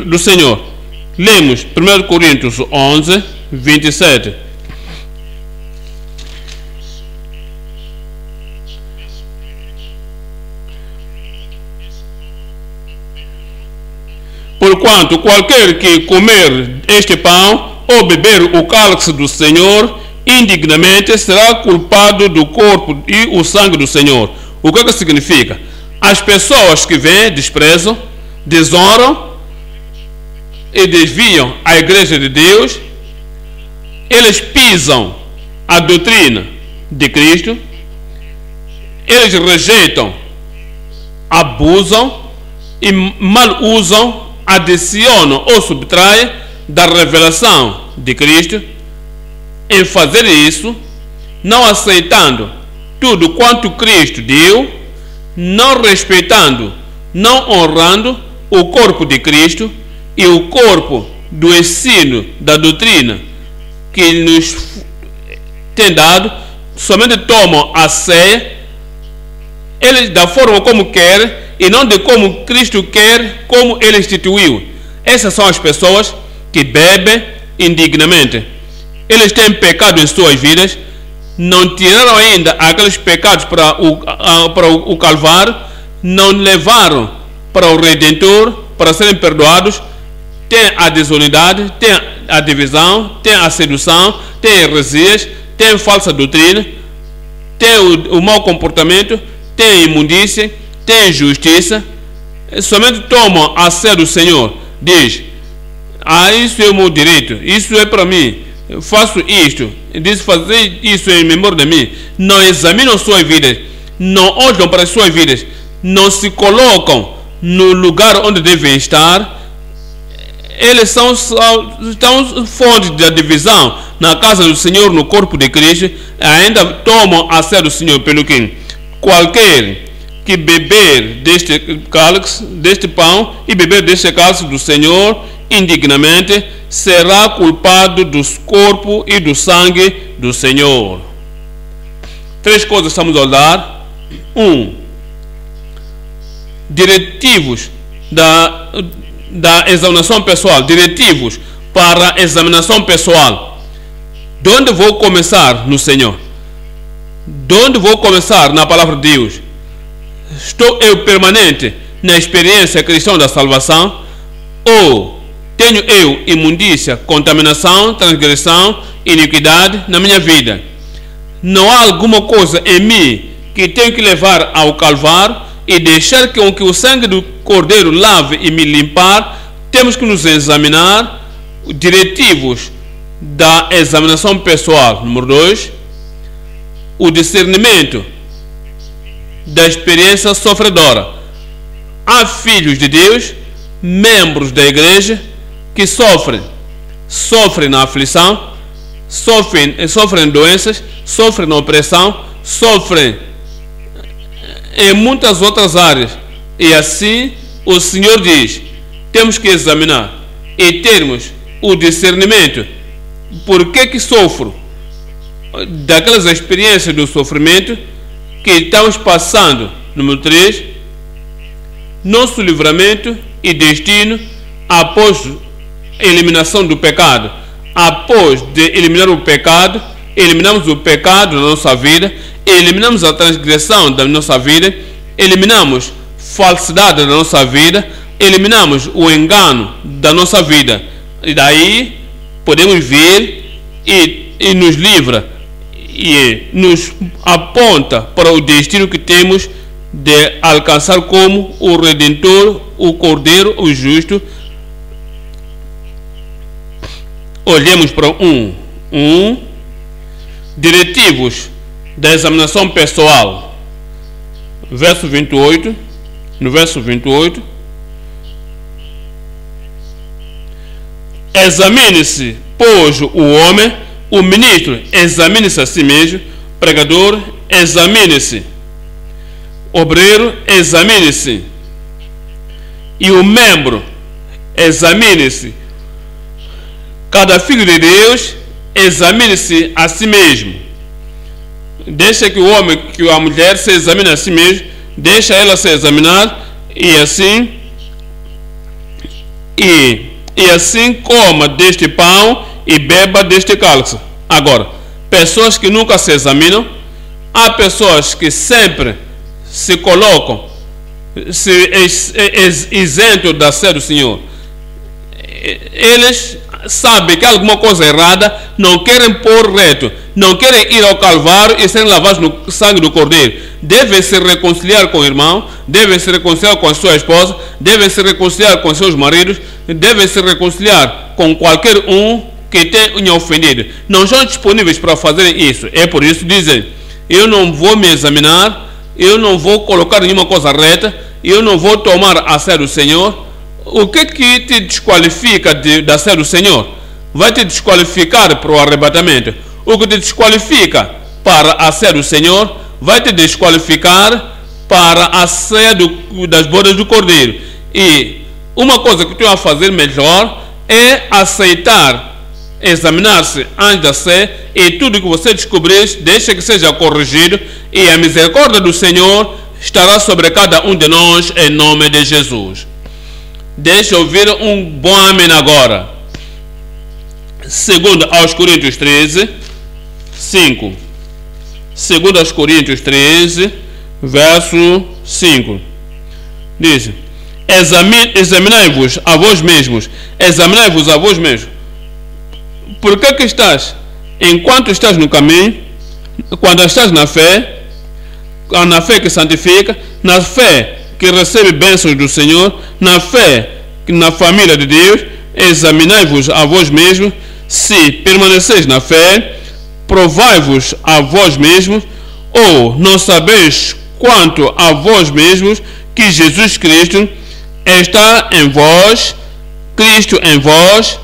do Senhor. Lemos 1 Coríntios 11, 27. Porquanto qualquer que comer este pão ou beber o cálice do Senhor indignamente será culpado do corpo e o sangue do Senhor. O que significa? As pessoas que vêm, desprezam, desonram e desviam a igreja de Deus eles pisam a doutrina de Cristo, eles rejeitam, abusam e mal usam, adicionam ou subtraem da revelação de Cristo. Em fazer isso, não aceitando tudo quanto Cristo deu, não respeitando, não honrando o corpo de Cristo e o corpo do ensino da doutrina que Ele nos tem dado, somente tomam a ceia, eles da forma como querem e não de como Cristo quer, como Ele instituiu. Essas são as pessoas que bebem indignamente. Eles têm pecado em suas vidas, não tiraram ainda aqueles pecados para o Calvário, não levaram para o Redentor para serem perdoados. Tem a desunidade, tem a divisão, tem a sedução, tem heresias, tem falsa doutrina, tem o mau comportamento, tem imundícia, tem injustiça. Somente tomam a ceia do Senhor, diz: isso é o meu direito, isso é para mim, eu faço isto, diz fazer isso em memória de mim. Não examinam suas vidas, não olham para as suas vidas, não se colocam no lugar onde devem estar. Eles são fontes da divisão na casa do Senhor, no corpo de Cristo. Ainda tomam a ceia do Senhor, pelo que qualquer que beber deste cálice, deste pão, e beber deste cálice do Senhor indignamente, será culpado do corpo e do sangue do Senhor. Três coisas estamos a olhar. Diretivos da examinação pessoal, diretivos para a examinação pessoal. De onde vou começar no Senhor? De onde vou começar na palavra de Deus? Estou eu permanente na experiência cristã da salvação? Ou tenho eu imundícia, contaminação, transgressão, iniquidade na minha vida? Não há alguma coisa em mim que tenho que levar ao Calvário e deixar que o sangue do Cordeiro lave e me limpar? Temos que nos examinar. Diretivos da examinação pessoal. Número 2, o discernimento da experiência sofredora. Há filhos de Deus, membros da igreja, que sofrem na aflição, sofrem doenças, sofrem opressão, sofrem em muitas outras áreas. E assim o Senhor diz: temos que examinar e termos o discernimento. Por que sofro? Daquelas experiências do sofrimento que estamos passando. Número 3, nosso livramento e destino após a eliminação do pecado. Após de eliminar o pecado, eliminamos o pecado da nossa vida, eliminamos a transgressão da nossa vida, eliminamos falsidade da nossa vida, eliminamos o engano da nossa vida. E daí podemos vir e nos livra e nos aponta para o destino que temos de alcançar como o Redentor, o Cordeiro, o Justo. Olhemos para diretivos da examinação pessoal. Verso 28. No verso 28, examine-se, pois, o homem, o ministro, examine-se a si mesmo, pregador, examine-se, obreiro, examine-se, e o membro, examine-se. Cada filho de Deus, examine-se a si mesmo. Deixa que o homem, que a mulher se examine a si mesmo, deixa ela se examinar, e assim coma deste pão e beba deste cálice. Agora, pessoas que nunca se examinam, há pessoas que sempre se colocam isento da ceia do Senhor. Eles sabem que há alguma coisa errada, não querem pôr reto, não querem ir ao Calvário e serem lavados no sangue do Cordeiro. Devem se reconciliar com o irmão, devem se reconciliar com a sua esposa, devem se reconciliar com seus maridos, devem se reconciliar com qualquer um que tenha ofendido. Não estão disponíveis para fazer isso. É por isso que dizem, eu não vou me examinar, eu não vou colocar nenhuma coisa reta, eu não vou tomar a sério o Senhor. O que te desqualifica da sério do Senhor? Vai te desqualificar para o arrebatamento. O que te desqualifica para a sério do Senhor vai te desqualificar para a ceia das bodas do Cordeiro. E uma coisa que tu vai fazer melhor é aceitar, examinar-se antes da ceia, e tudo que você descobrir, deixa que seja corrigido, e a misericórdia do Senhor estará sobre cada um de nós, em nome de Jesus. Deixa eu ouvir um bom amém agora. Segundo aos Coríntios 13, 5. Segundo aos Coríntios 13, verso 5. Diz: examinai-vos a vós mesmos. Examinai-vos a vós mesmos. Por que estás? Enquanto estás no caminho, quando estás na fé que santifica, na fé que recebe bênçãos do Senhor, na fé na família de Deus, examinai-vos a vós mesmos, se permaneceis na fé, provai-vos a vós mesmos, ou não sabeis quanto a vós mesmos que Jesus Cristo está em vós, Cristo em vós,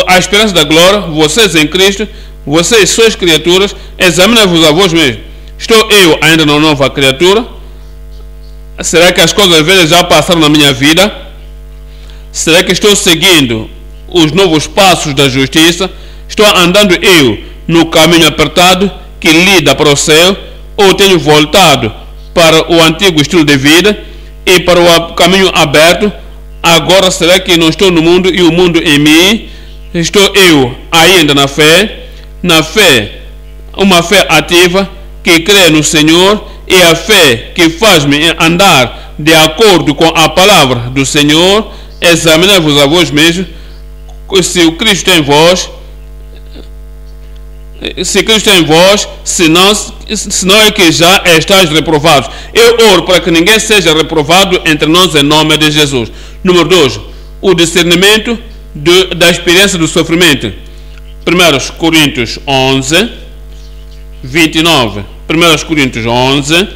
a esperança da glória, vocês em Cristo, vocês sois criaturas, examinai-vos a vós mesmos. Estou eu ainda na nova criatura? Será que as coisas velhas já passaram na minha vida? Será que estou seguindo os novos passos da justiça? Estou andando eu no caminho apertado que lida para o céu, ou tenho voltado para o antigo estilo de vida e para o caminho aberto? Agora será que não estou no mundo e o mundo em mim? Estou eu ainda na fé, uma fé ativa que crê no Senhor, e a fé que faz-me andar de acordo com a palavra do Senhor. Examinai-vos a vós mesmos, se o Cristo em vós, se Cristo em vós, se não é que já estáis reprovados. Eu oro para que ninguém seja reprovado entre nós, em nome de Jesus. Número 2, o discernimento da experiência do sofrimento. 1 Coríntios 11, 29. 1 Coríntios 11,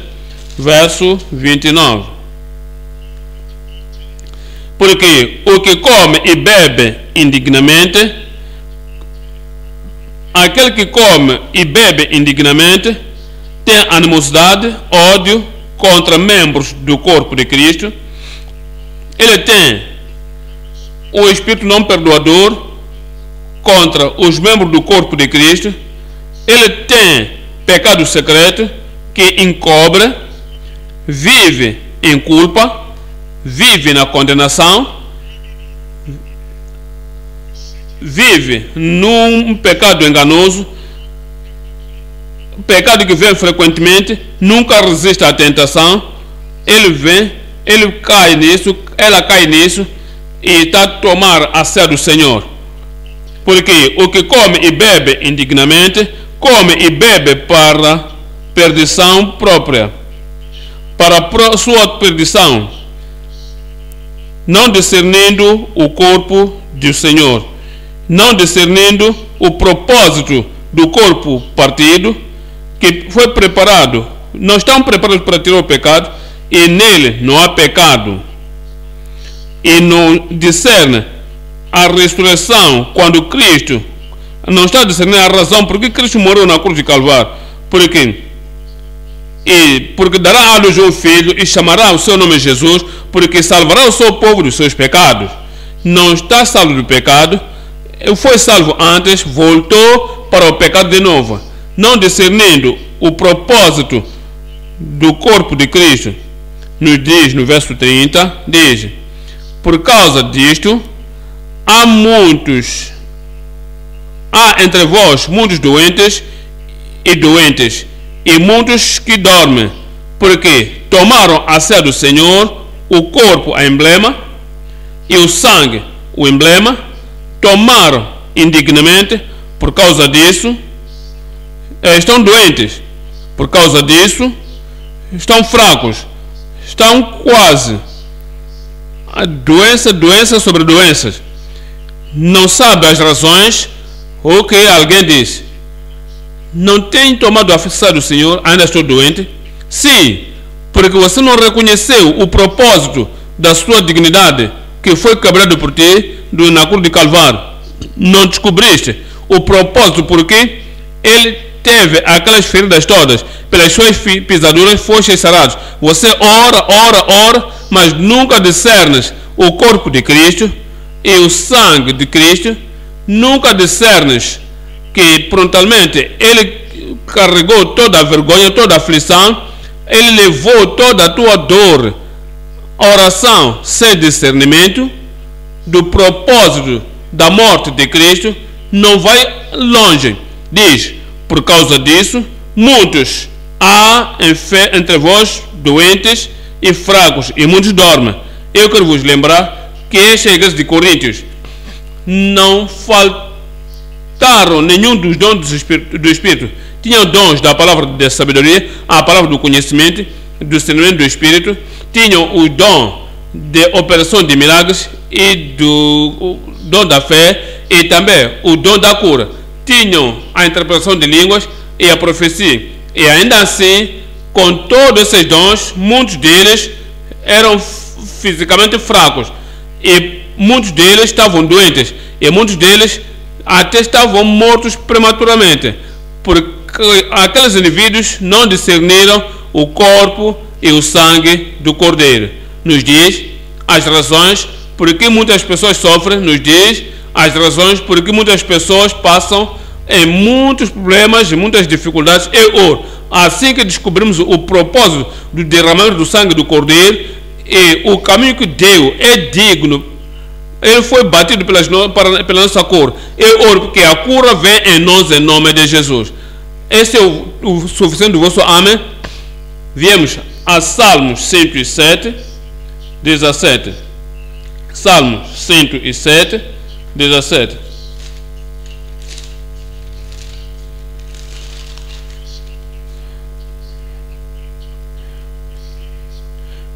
verso 29. Porque o que come e bebe indignamente, aquele que come e bebe indignamente, tem animosidade, ódio contra membros do corpo de Cristo. Ele tem o espírito não perdoador contra os membros do corpo de Cristo. Ele tem pecado secreto que encobre, vive em culpa, vive na condenação, vive num pecado enganoso, pecado que vem frequentemente, nunca resiste à tentação. Ele cai nisso, ela cai nisso e está a tomar a ceia do Senhor. Porque o que come e bebe indignamente, come e bebe para perdição própria, para sua perdição, não discernindo o corpo do Senhor, não discernindo o propósito do corpo partido, que foi preparado, não estão preparados para tirar o pecado, e nele não há pecado, e não discerne a ressurreição, quando Cristo não está discernindo a razão porque Cristo morreu na cruz de Calvário, porque dará à luz um filho e chamará o seu nome Jesus, porque salvará o seu povo dos seus pecados. Não está salvo do pecado, foi salvo antes, voltou para o pecado de novo, não discernindo o propósito do corpo de Cristo. Nos diz no verso 30, diz: por causa disto há entre vós muitos doentes, e muitos que dormem, porque tomaram a ceia do Senhor, o corpo a emblema, e o sangue o emblema, tomaram indignamente. Por causa disso estão doentes, por causa disso estão fracos, estão quase doença sobre doenças. não sabe as razões, ok, alguém diz, não tenho tomado a força do Senhor, ainda estou doente. Sim, porque você não reconheceu o propósito da sua dignidade que foi quebrado por ti na cruz de Calvário. Não descobriste o propósito porque ele teve aquelas feridas todas, pelas suas pisaduras foste sarados. Você ora, mas nunca discernes o corpo de Cristo e o sangue de Cristo. Nunca discernes que prontamente ele carregou toda a vergonha, toda a aflição, ele levou toda a tua dor. Oração sem discernimento do propósito da morte de Cristo não vai longe. Diz, por causa disso, muitos há entre vós doentes e fracos, e muitos dormem. Eu quero vos lembrar que esta igreja de Coríntios não faltaram nenhum dos dons do Espírito. Tinham dons da palavra da sabedoria, a palavra do conhecimento, do discernimento do Espírito. Tinham o dom de operação de milagres e do dom da fé e também o dom da cura. Tinham a interpretação de línguas e a profecia. E ainda assim, com todos esses dons, muitos deles eram fisicamente fracos. E muitos deles estavam doentes. E muitos deles até estavam mortos prematuramente. Porque aqueles indivíduos não discerniram o corpo e o sangue do Cordeiro. Nos diz as razões por que muitas pessoas sofrem, nos diz as razões por que muitas pessoas passam em muitos problemas e muitas dificuldades. Assim que descobrimos o propósito do derramamento do sangue do Cordeiro e o caminho que deu é digno, ele foi batido pela nossa cura. Eu oro porque a cura vem em nós em nome de Jesus. Esse é o suficiente do vosso amém. Viemos a Salmos 107, 17. Salmos 107, 17.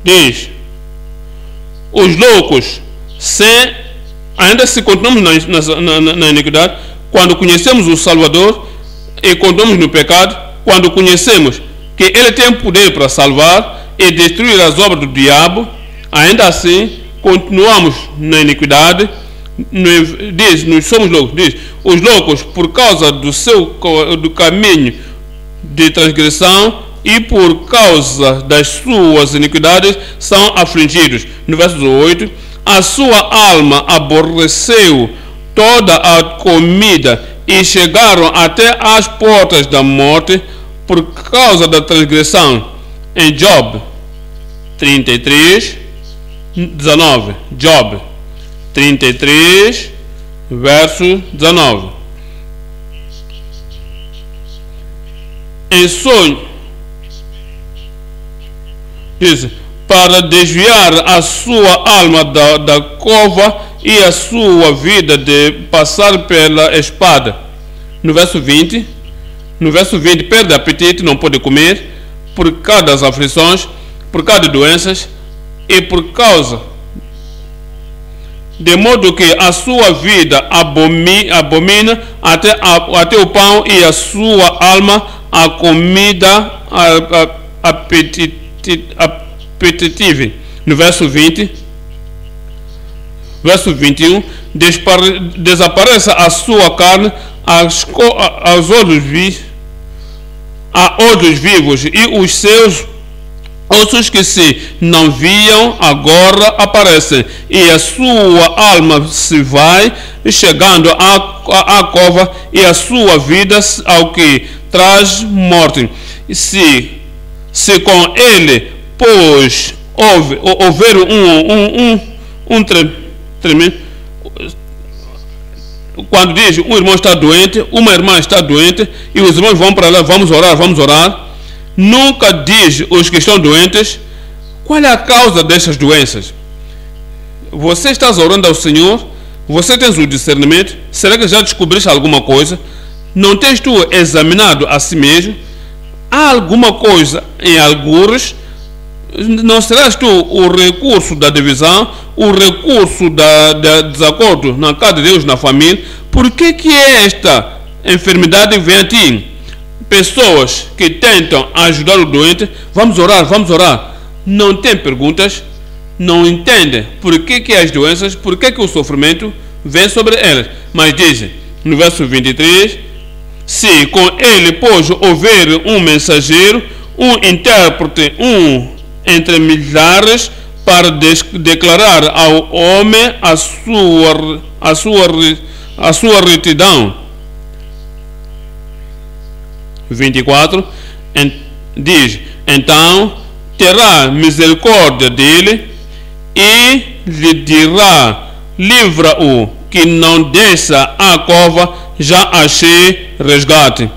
Diz, os loucos, ainda se continuamos na iniquidade, quando conhecemos o Salvador e continuamos no pecado, quando conhecemos que Ele tem poder para salvar e destruir as obras do diabo, ainda assim continuamos na iniquidade. Diz, nós somos loucos. Diz, os loucos, por causa do caminho de transgressão e por causa das suas iniquidades, são afligidos. No verso 8, a sua alma aborreceu toda a comida e chegaram até as portas da morte por causa da transgressão. Em Job 33, 19. Job 33, verso 19. Em sonho, diz, para desviar a sua alma da cova e a sua vida de passar pela espada. No verso 20, perde apetite, não pode comer, por causa das aflições, por causa de doenças e por causa, de modo que a sua vida abomina até o pão e a sua alma a comida apetitiva. No verso 20, verso 21, desaparece a sua carne aos olhos vivos e os seus ossos que se não viam agora aparecem, e a sua alma se vai chegando à cova e a sua vida ao que traz morte. Se com ele, pois, houver tremendo, quando diz um irmão está doente, uma irmã está doente, e os irmãos vão para lá, vamos orar, nunca diz os que estão doentes qual é a causa dessas doenças. Você está orando ao Senhor, você tens o discernimento, será que já descobriste alguma coisa? Não tens tu examinado a si mesmo? Há alguma coisa em algures não serás tu o recurso da divisão, o recurso da desacordo na casa de Deus, na família? Por que esta enfermidade vem a ti? Pessoas que tentam ajudar o doente, vamos orar, não tem perguntas, não entendem por que as doenças, por que o sofrimento vem sobre elas. Mas dizem, no verso 23, se com ele pôs houver um mensageiro, um intérprete, um entre milhares, para declarar ao homem a sua retidão. 24 diz, então terá misericórdia dele e lhe dirá, livra-o, que não desça à cova, já achei resgate.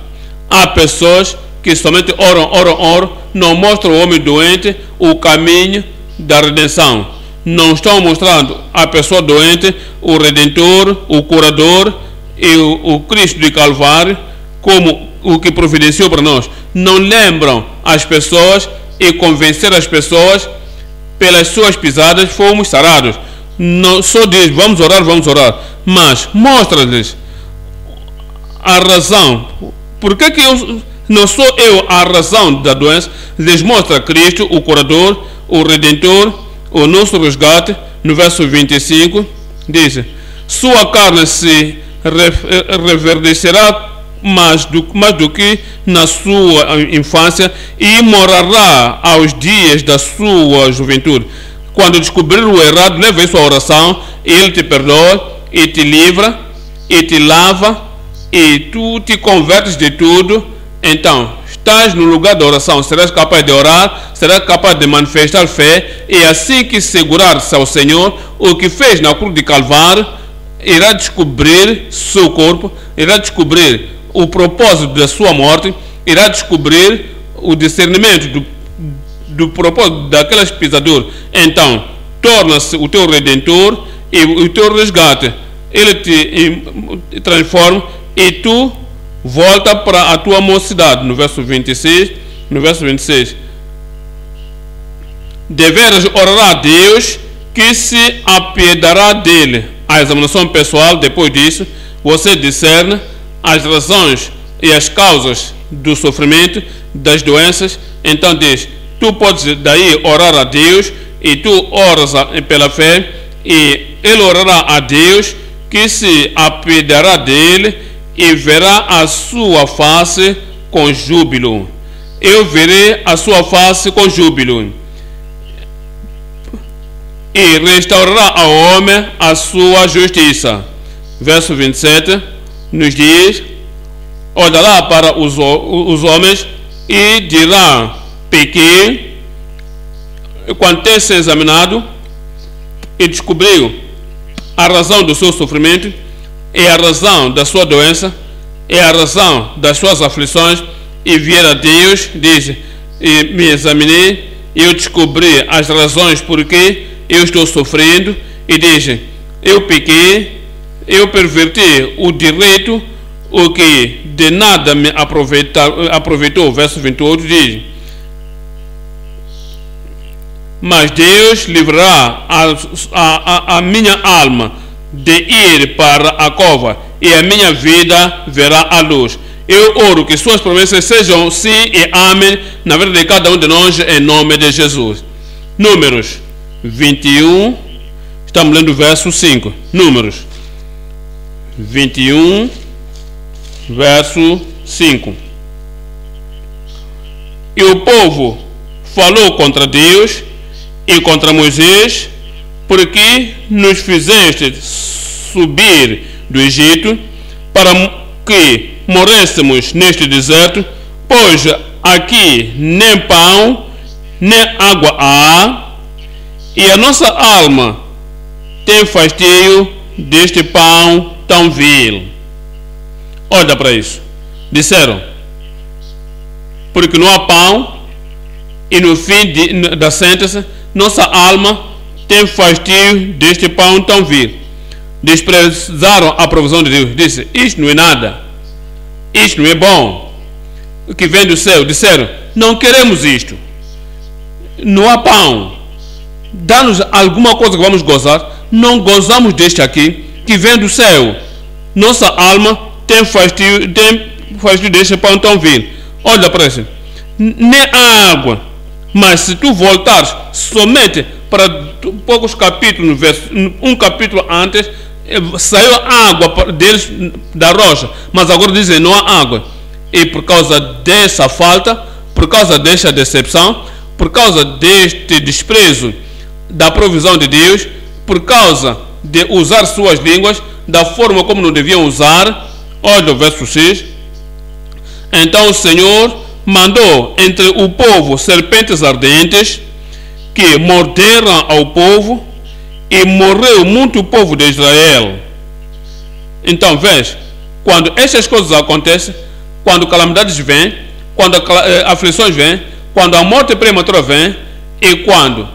Há pessoas que somente oram, não mostram ao homem doente o caminho da redenção. Não estão mostrando à pessoa doente o Redentor, o Curador e o Cristo de Calvário como o que providenciou para nós. Não lembram as pessoas e convencer as pessoas, pelas suas pisadas fomos sarados. Não só diz, vamos orar, mas mostra-lhes a razão. Por que não sou eu a razão da doença? Lhes mostra Cristo, o Curador, o Redentor, o nosso resgate. No verso 25 diz, sua carne se reverdecerá mais do que na sua infância, e morará aos dias da sua juventude. Quando descobrir o errado, leva isso à oração, ele te perdoa, e te livra, e te lava, e tu te convertes de tudo. Então, estás no lugar da oração, serás capaz de orar, serás capaz de manifestar fé, e assim que segurar-se ao Senhor, o que fez na cruz de Calvário, irá descobrir seu corpo, irá descobrir o propósito da sua morte, irá descobrir o discernimento do propósito daquelas pisaduras. Então, torna-se o teu Redentor e o teu resgate. Ele te transforma e tu volta para a tua mocidade. No verso 26, no verso 26, deveras orar a Deus, que se apiedará dele. A examinação pessoal, depois disso, você discerne as razões e as causas do sofrimento, das doenças. Então diz, tu podes daí orar a Deus, e tu oras pela fé, e ele orará a Deus, que se apiedará dele e verá a sua face com júbilo. Eu verei a sua face com júbilo, e restaurará ao homem a sua justiça. Verso 27 nos diz, olhará para os homens e dirá, pequei. Quando ter se examinado e descobriu a razão do seu sofrimento, e a razão da sua doença, e a razão das suas aflições, e vier a Deus, diz, e me examinei, e eu descobri as razões por que eu estou sofrendo, e diz, eu pequei, eu perverti o direito, o que de nada me aproveitou. Verso 28 diz, mas Deus livrará a minha alma de ir para a cova, e a minha vida verá a luz. Eu oro que suas promessas sejam sim e amém na vida de cada um de nós, em nome de Jesus. Números 21, estamos lendo o verso 5. Números 21, verso 5. E o povo falou contra Deus e contra Moisés, porque nos fizeste subir do Egito, para que morrêssemos neste deserto, pois aqui nem pão, nem água há, e a nossa alma tem fastio deste pão tão vil. Olha para isso. Disseram, porque não há pão, e no fim da sentença, nossa alma tem fastio deste pão tão vil. Desprezaram a provisão de Deus. Disse, isto não é nada, isto não é bom, o que vem do céu. Disseram, não queremos isto. não há pão, dá-nos alguma coisa que vamos gozar. Não gozamos deste aqui, que vem do céu. Nossa alma tem fastio deste pão tão vil. Olha para isso, nem água. Mas se tu voltares somente para poucos capítulos, um capítulo antes, saiu água deles da rocha, mas agora dizem não há água. E por causa dessa falta, por causa desta decepção, por causa deste desprezo da provisão de Deus, por causa de usar suas línguas da forma como não deviam usar, olha o verso 6. Então o Senhor mandou entre o povo serpentes ardentes que morderam ao povo, e morreu muito o povo de Israel. Então vês, quando estas coisas acontecem, quando calamidades vêm, quando aflições vêm, quando a morte prematura vem, e quando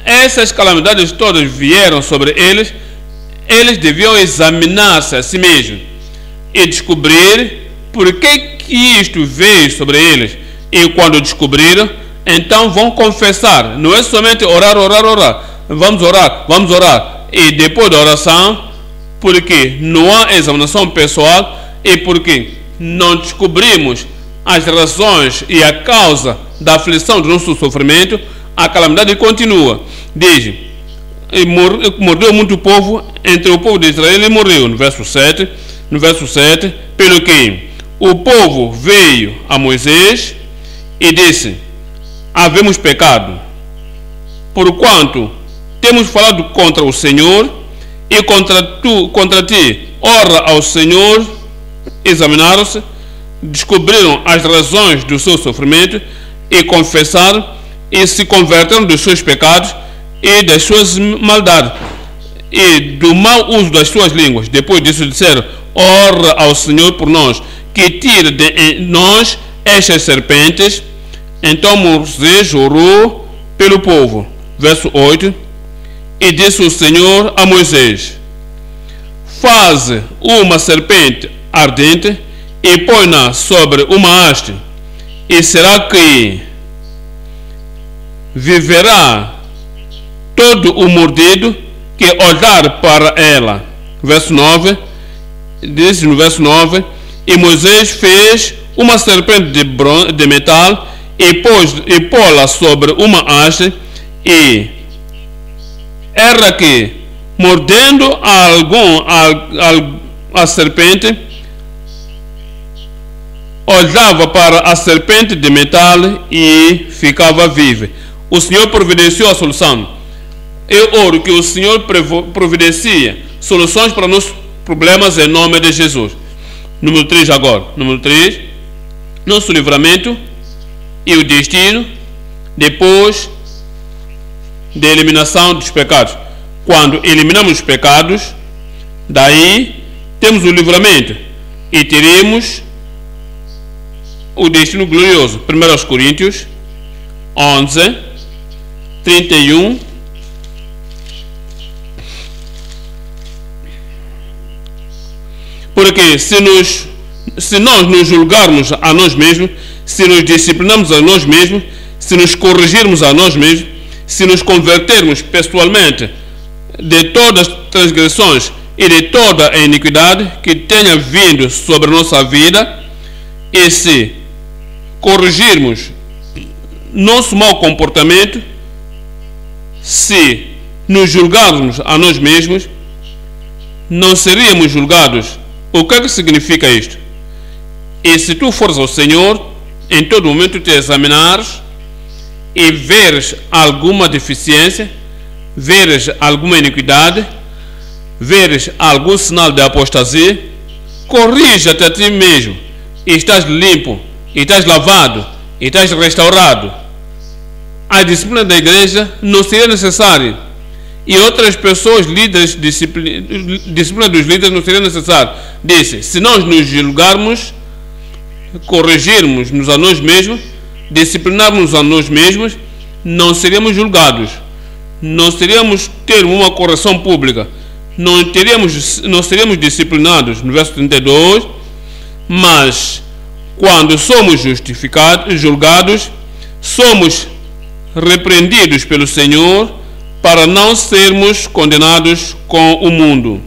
essas calamidades todas vieram sobre eles, eles deviam examinar-se a si mesmos e descobrir por que isto veio sobre eles. E quando descobriram, então vão confessar. Não é somente orar. Vamos orar. E depois da oração, porque não há examinação pessoal e porque não descobrimos as razões e a causa da aflição do nosso sofrimento, a calamidade continua. Diz, e mordeu muito o povo, entre o povo de Israel e morreu. No verso 7, pelo que o povo veio a Moisés e disse: havemos pecado, porquanto temos falado contra o Senhor e contra ti. Ora ao Senhor, examinaram-se, descobriram as razões do seu sofrimento e confessaram e se converteram dos seus pecados e das suas maldades e do mau uso das suas línguas. Depois disso disseram: ora ao Senhor por nós, que tire de nós estas serpentes. Então Moisés orou pelo povo. Verso 8. E disse o Senhor a Moisés: faze uma serpente ardente e põe-na sobre uma haste, e será que viverá todo o mordido que olhar para ela. Verso 9. Diz no verso 9: e Moisés fez uma serpente de metal e pô-la sobre uma haste, e era que, mordendo a serpente, olhava para a serpente de metal e ficava viva. O Senhor providenciou a solução. Eu oro que o Senhor providencie soluções para nossos problemas em nome de Jesus. Número 3 agora. Número 3. Nosso livramento e o destino depois da eliminação dos pecados. Quando eliminamos os pecados, daí temos o livramento e teremos o destino glorioso. 1 Coríntios 11, 31. Porque se nós nos julgarmos a nós mesmos, se nos disciplinarmos a nós mesmos, se nos corrigirmos a nós mesmos, se nos convertermos pessoalmente de todas as transgressões e de toda a iniquidade que tenha vindo sobre a nossa vida, e se corrigirmos nosso mau comportamento, se nos julgarmos a nós mesmos, não seríamos julgados. O que é que significa isto? E se tu fores ao Senhor, em todo momento te examinares e veres alguma deficiência, veres alguma iniquidade, veres algum sinal de apostasia, corrija-te a ti mesmo, e estás limpo, e estás lavado, e estás restaurado. A disciplina da igreja não seria necessária, e outras pessoas, líderes, disciplina dos líderes não seria necessária. Disse: se nós nos julgarmos, corrigirmos-nos a nós mesmos, disciplinarmos a nós mesmos, não seríamos julgados, não seríamos ter uma correção pública, não seríamos disciplinados. No verso 32, mas quando somos julgados, somos repreendidos pelo Senhor, para não sermos condenados com o mundo.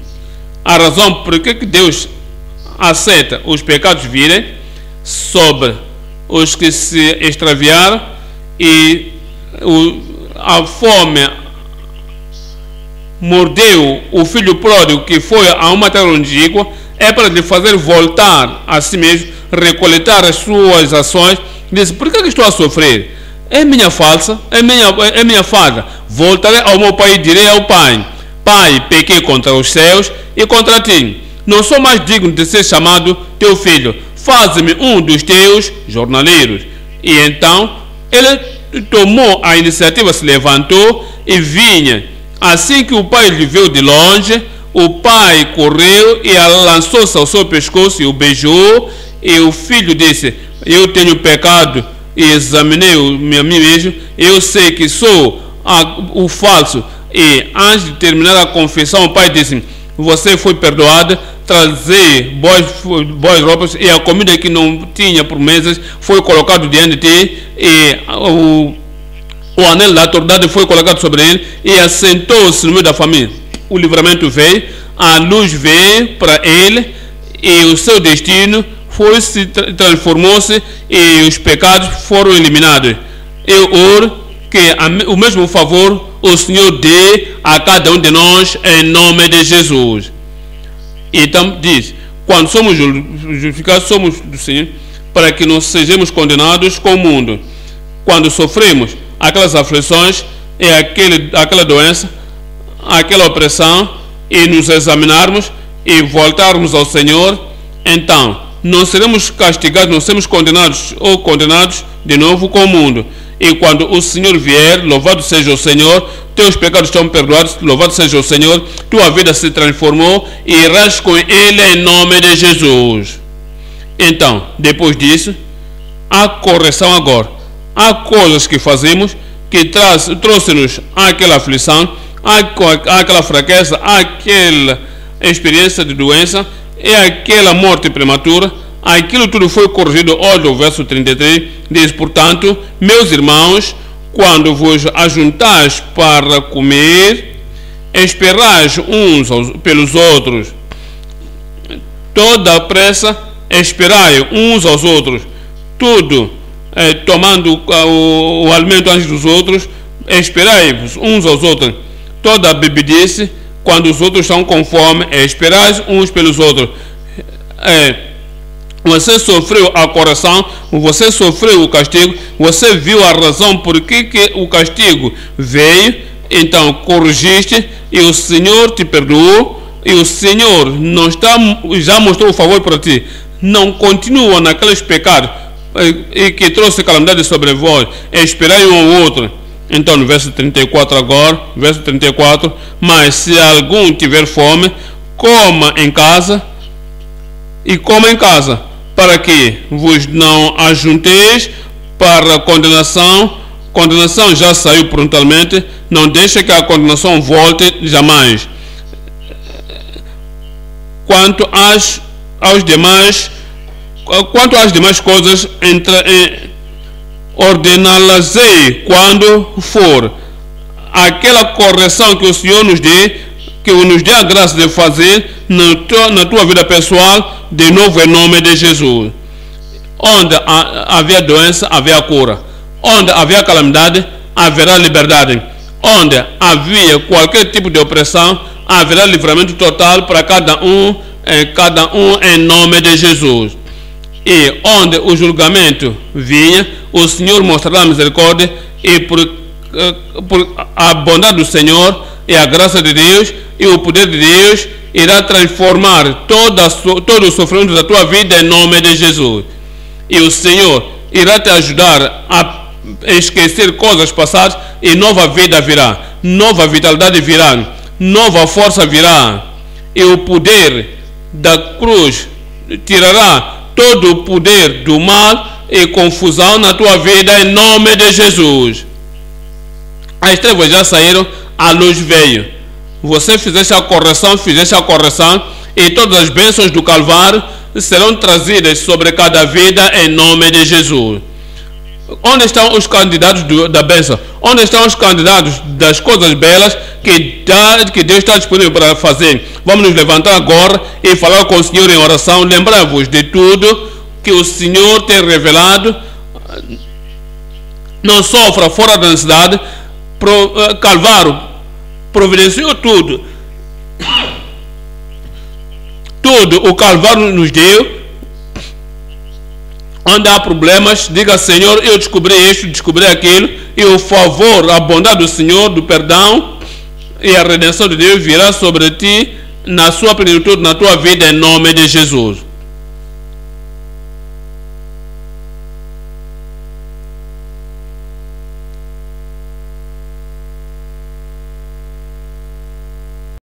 A razão por que Deus aceita os pecados virem sobre os que se extraviaram e a fome mordeu o filho pródigo que foi a uma terra longínqua, é para lhe fazer voltar a si mesmo, recoletar as suas ações. Diz: por que estou a sofrer? É minha falsa, é minha falha. Voltarei ao meu pai e direi ao pai: Pai, pequei contra os céus e contra ti. Não sou mais digno de ser chamado teu filho. Faz-me um dos teus jornaleiros. E então ele tomou a iniciativa, se levantou e vinha. Assim que o pai lhe viu de longe, o pai correu e lançou-se ao seu pescoço e o beijou. E o filho disse: eu tenho pecado e examinei a mim mesmo. Eu sei que sou o falso. E antes de terminar a confissão, o pai disse: você foi perdoado. Trazer boas roupas e a comida que não tinha por meses foi colocado diante de ti, e o anel da autoridade foi colocado sobre ele, e assentou-se no meio da família. O livramento veio, a luz veio para ele, e o seu destino transformou-se, e os pecados foram eliminados. Eu oro que o mesmo favor o Senhor dê a cada um de nós, em nome de Jesus. Então diz: quando somos justificados, somos do Senhor, para que não sejamos condenados com o mundo. Quando sofremos aquelas aflições e aquela doença, aquela opressão, e nos examinarmos e voltarmos ao Senhor, então não seremos castigados, não seremos condenados ou condenados de novo com o mundo. E quando o Senhor vier, louvado seja o Senhor, teus pecados estão perdoados, louvado seja o Senhor, tua vida se transformou e irás com Ele em nome de Jesus. Então, depois disso, há correção agora. Há coisas que fazemos que trouxe-nos àquela aflição, àquela fraqueza, àquela experiência de doença e àquela morte prematura. Aquilo tudo foi corrigido. Olha o verso 33, diz: portanto, meus irmãos, quando vos ajuntais para comer, esperais uns pelos outros. Toda pressa, esperai uns aos outros. Tudo tomando o alimento antes dos outros, esperai-vos uns aos outros. Toda bebidice, quando os outros estão com fome, esperais uns pelos outros. Você sofreu a correção, você sofreu o castigo, você viu a razão por que o castigo veio, então corrigiste e o Senhor te perdoou, e o Senhor já mostrou o favor para ti. Não continua naqueles pecados e que trouxe calamidade sobre vós. Esperai um ao outro. Então no verso 34 agora, verso 34: mas se algum tiver fome, coma em casa, para que vos não ajunteis para a condenação. Condenação já saiu prontamente, não deixe que a condenação volte jamais. Quanto às demais coisas, ordená-las-ei quando for. Aquela correção que o Senhor nos dê, que nos dê a graça de fazer na tua vida pessoal, de novo em nome de Jesus. Onde havia doença, havia cura. Onde havia calamidade, haverá liberdade. Onde havia qualquer tipo de opressão, haverá livramento total para cada um em nome de Jesus. E onde o julgamento vinha, o Senhor mostrará misericórdia, e por a bondade do Senhor e a graça de Deus e o poder de Deus irá transformar todo o sofrimento da tua vida em nome de Jesus. E o Senhor irá te ajudar a esquecer coisas passadas, e nova vida virá, nova vitalidade virá, nova força virá, e o poder da cruz tirará todo o poder do mal e confusão na tua vida em nome de Jesus. As trevas já saíram, a luz veio. Você fizeste a correção, e todas as bênçãos do Calvário serão trazidas sobre cada vida em nome de Jesus. Onde estão os candidatos da bênção? Onde estão os candidatos das coisas belas que Deus está disponível para fazer? Vamos nos levantar agora e falar com o Senhor em oração. Lembrar-vos de tudo que o Senhor tem revelado. Não sofra fora da necessidade. Calvário providenciou tudo. Tudo o Calvário nos deu. Onde há problemas, diga: Senhor, eu descobri isto, descobri aquilo, e o favor, a bondade do Senhor, do perdão e a redenção de Deus virá sobre ti na sua plenitude, na tua vida, em nome de Jesus.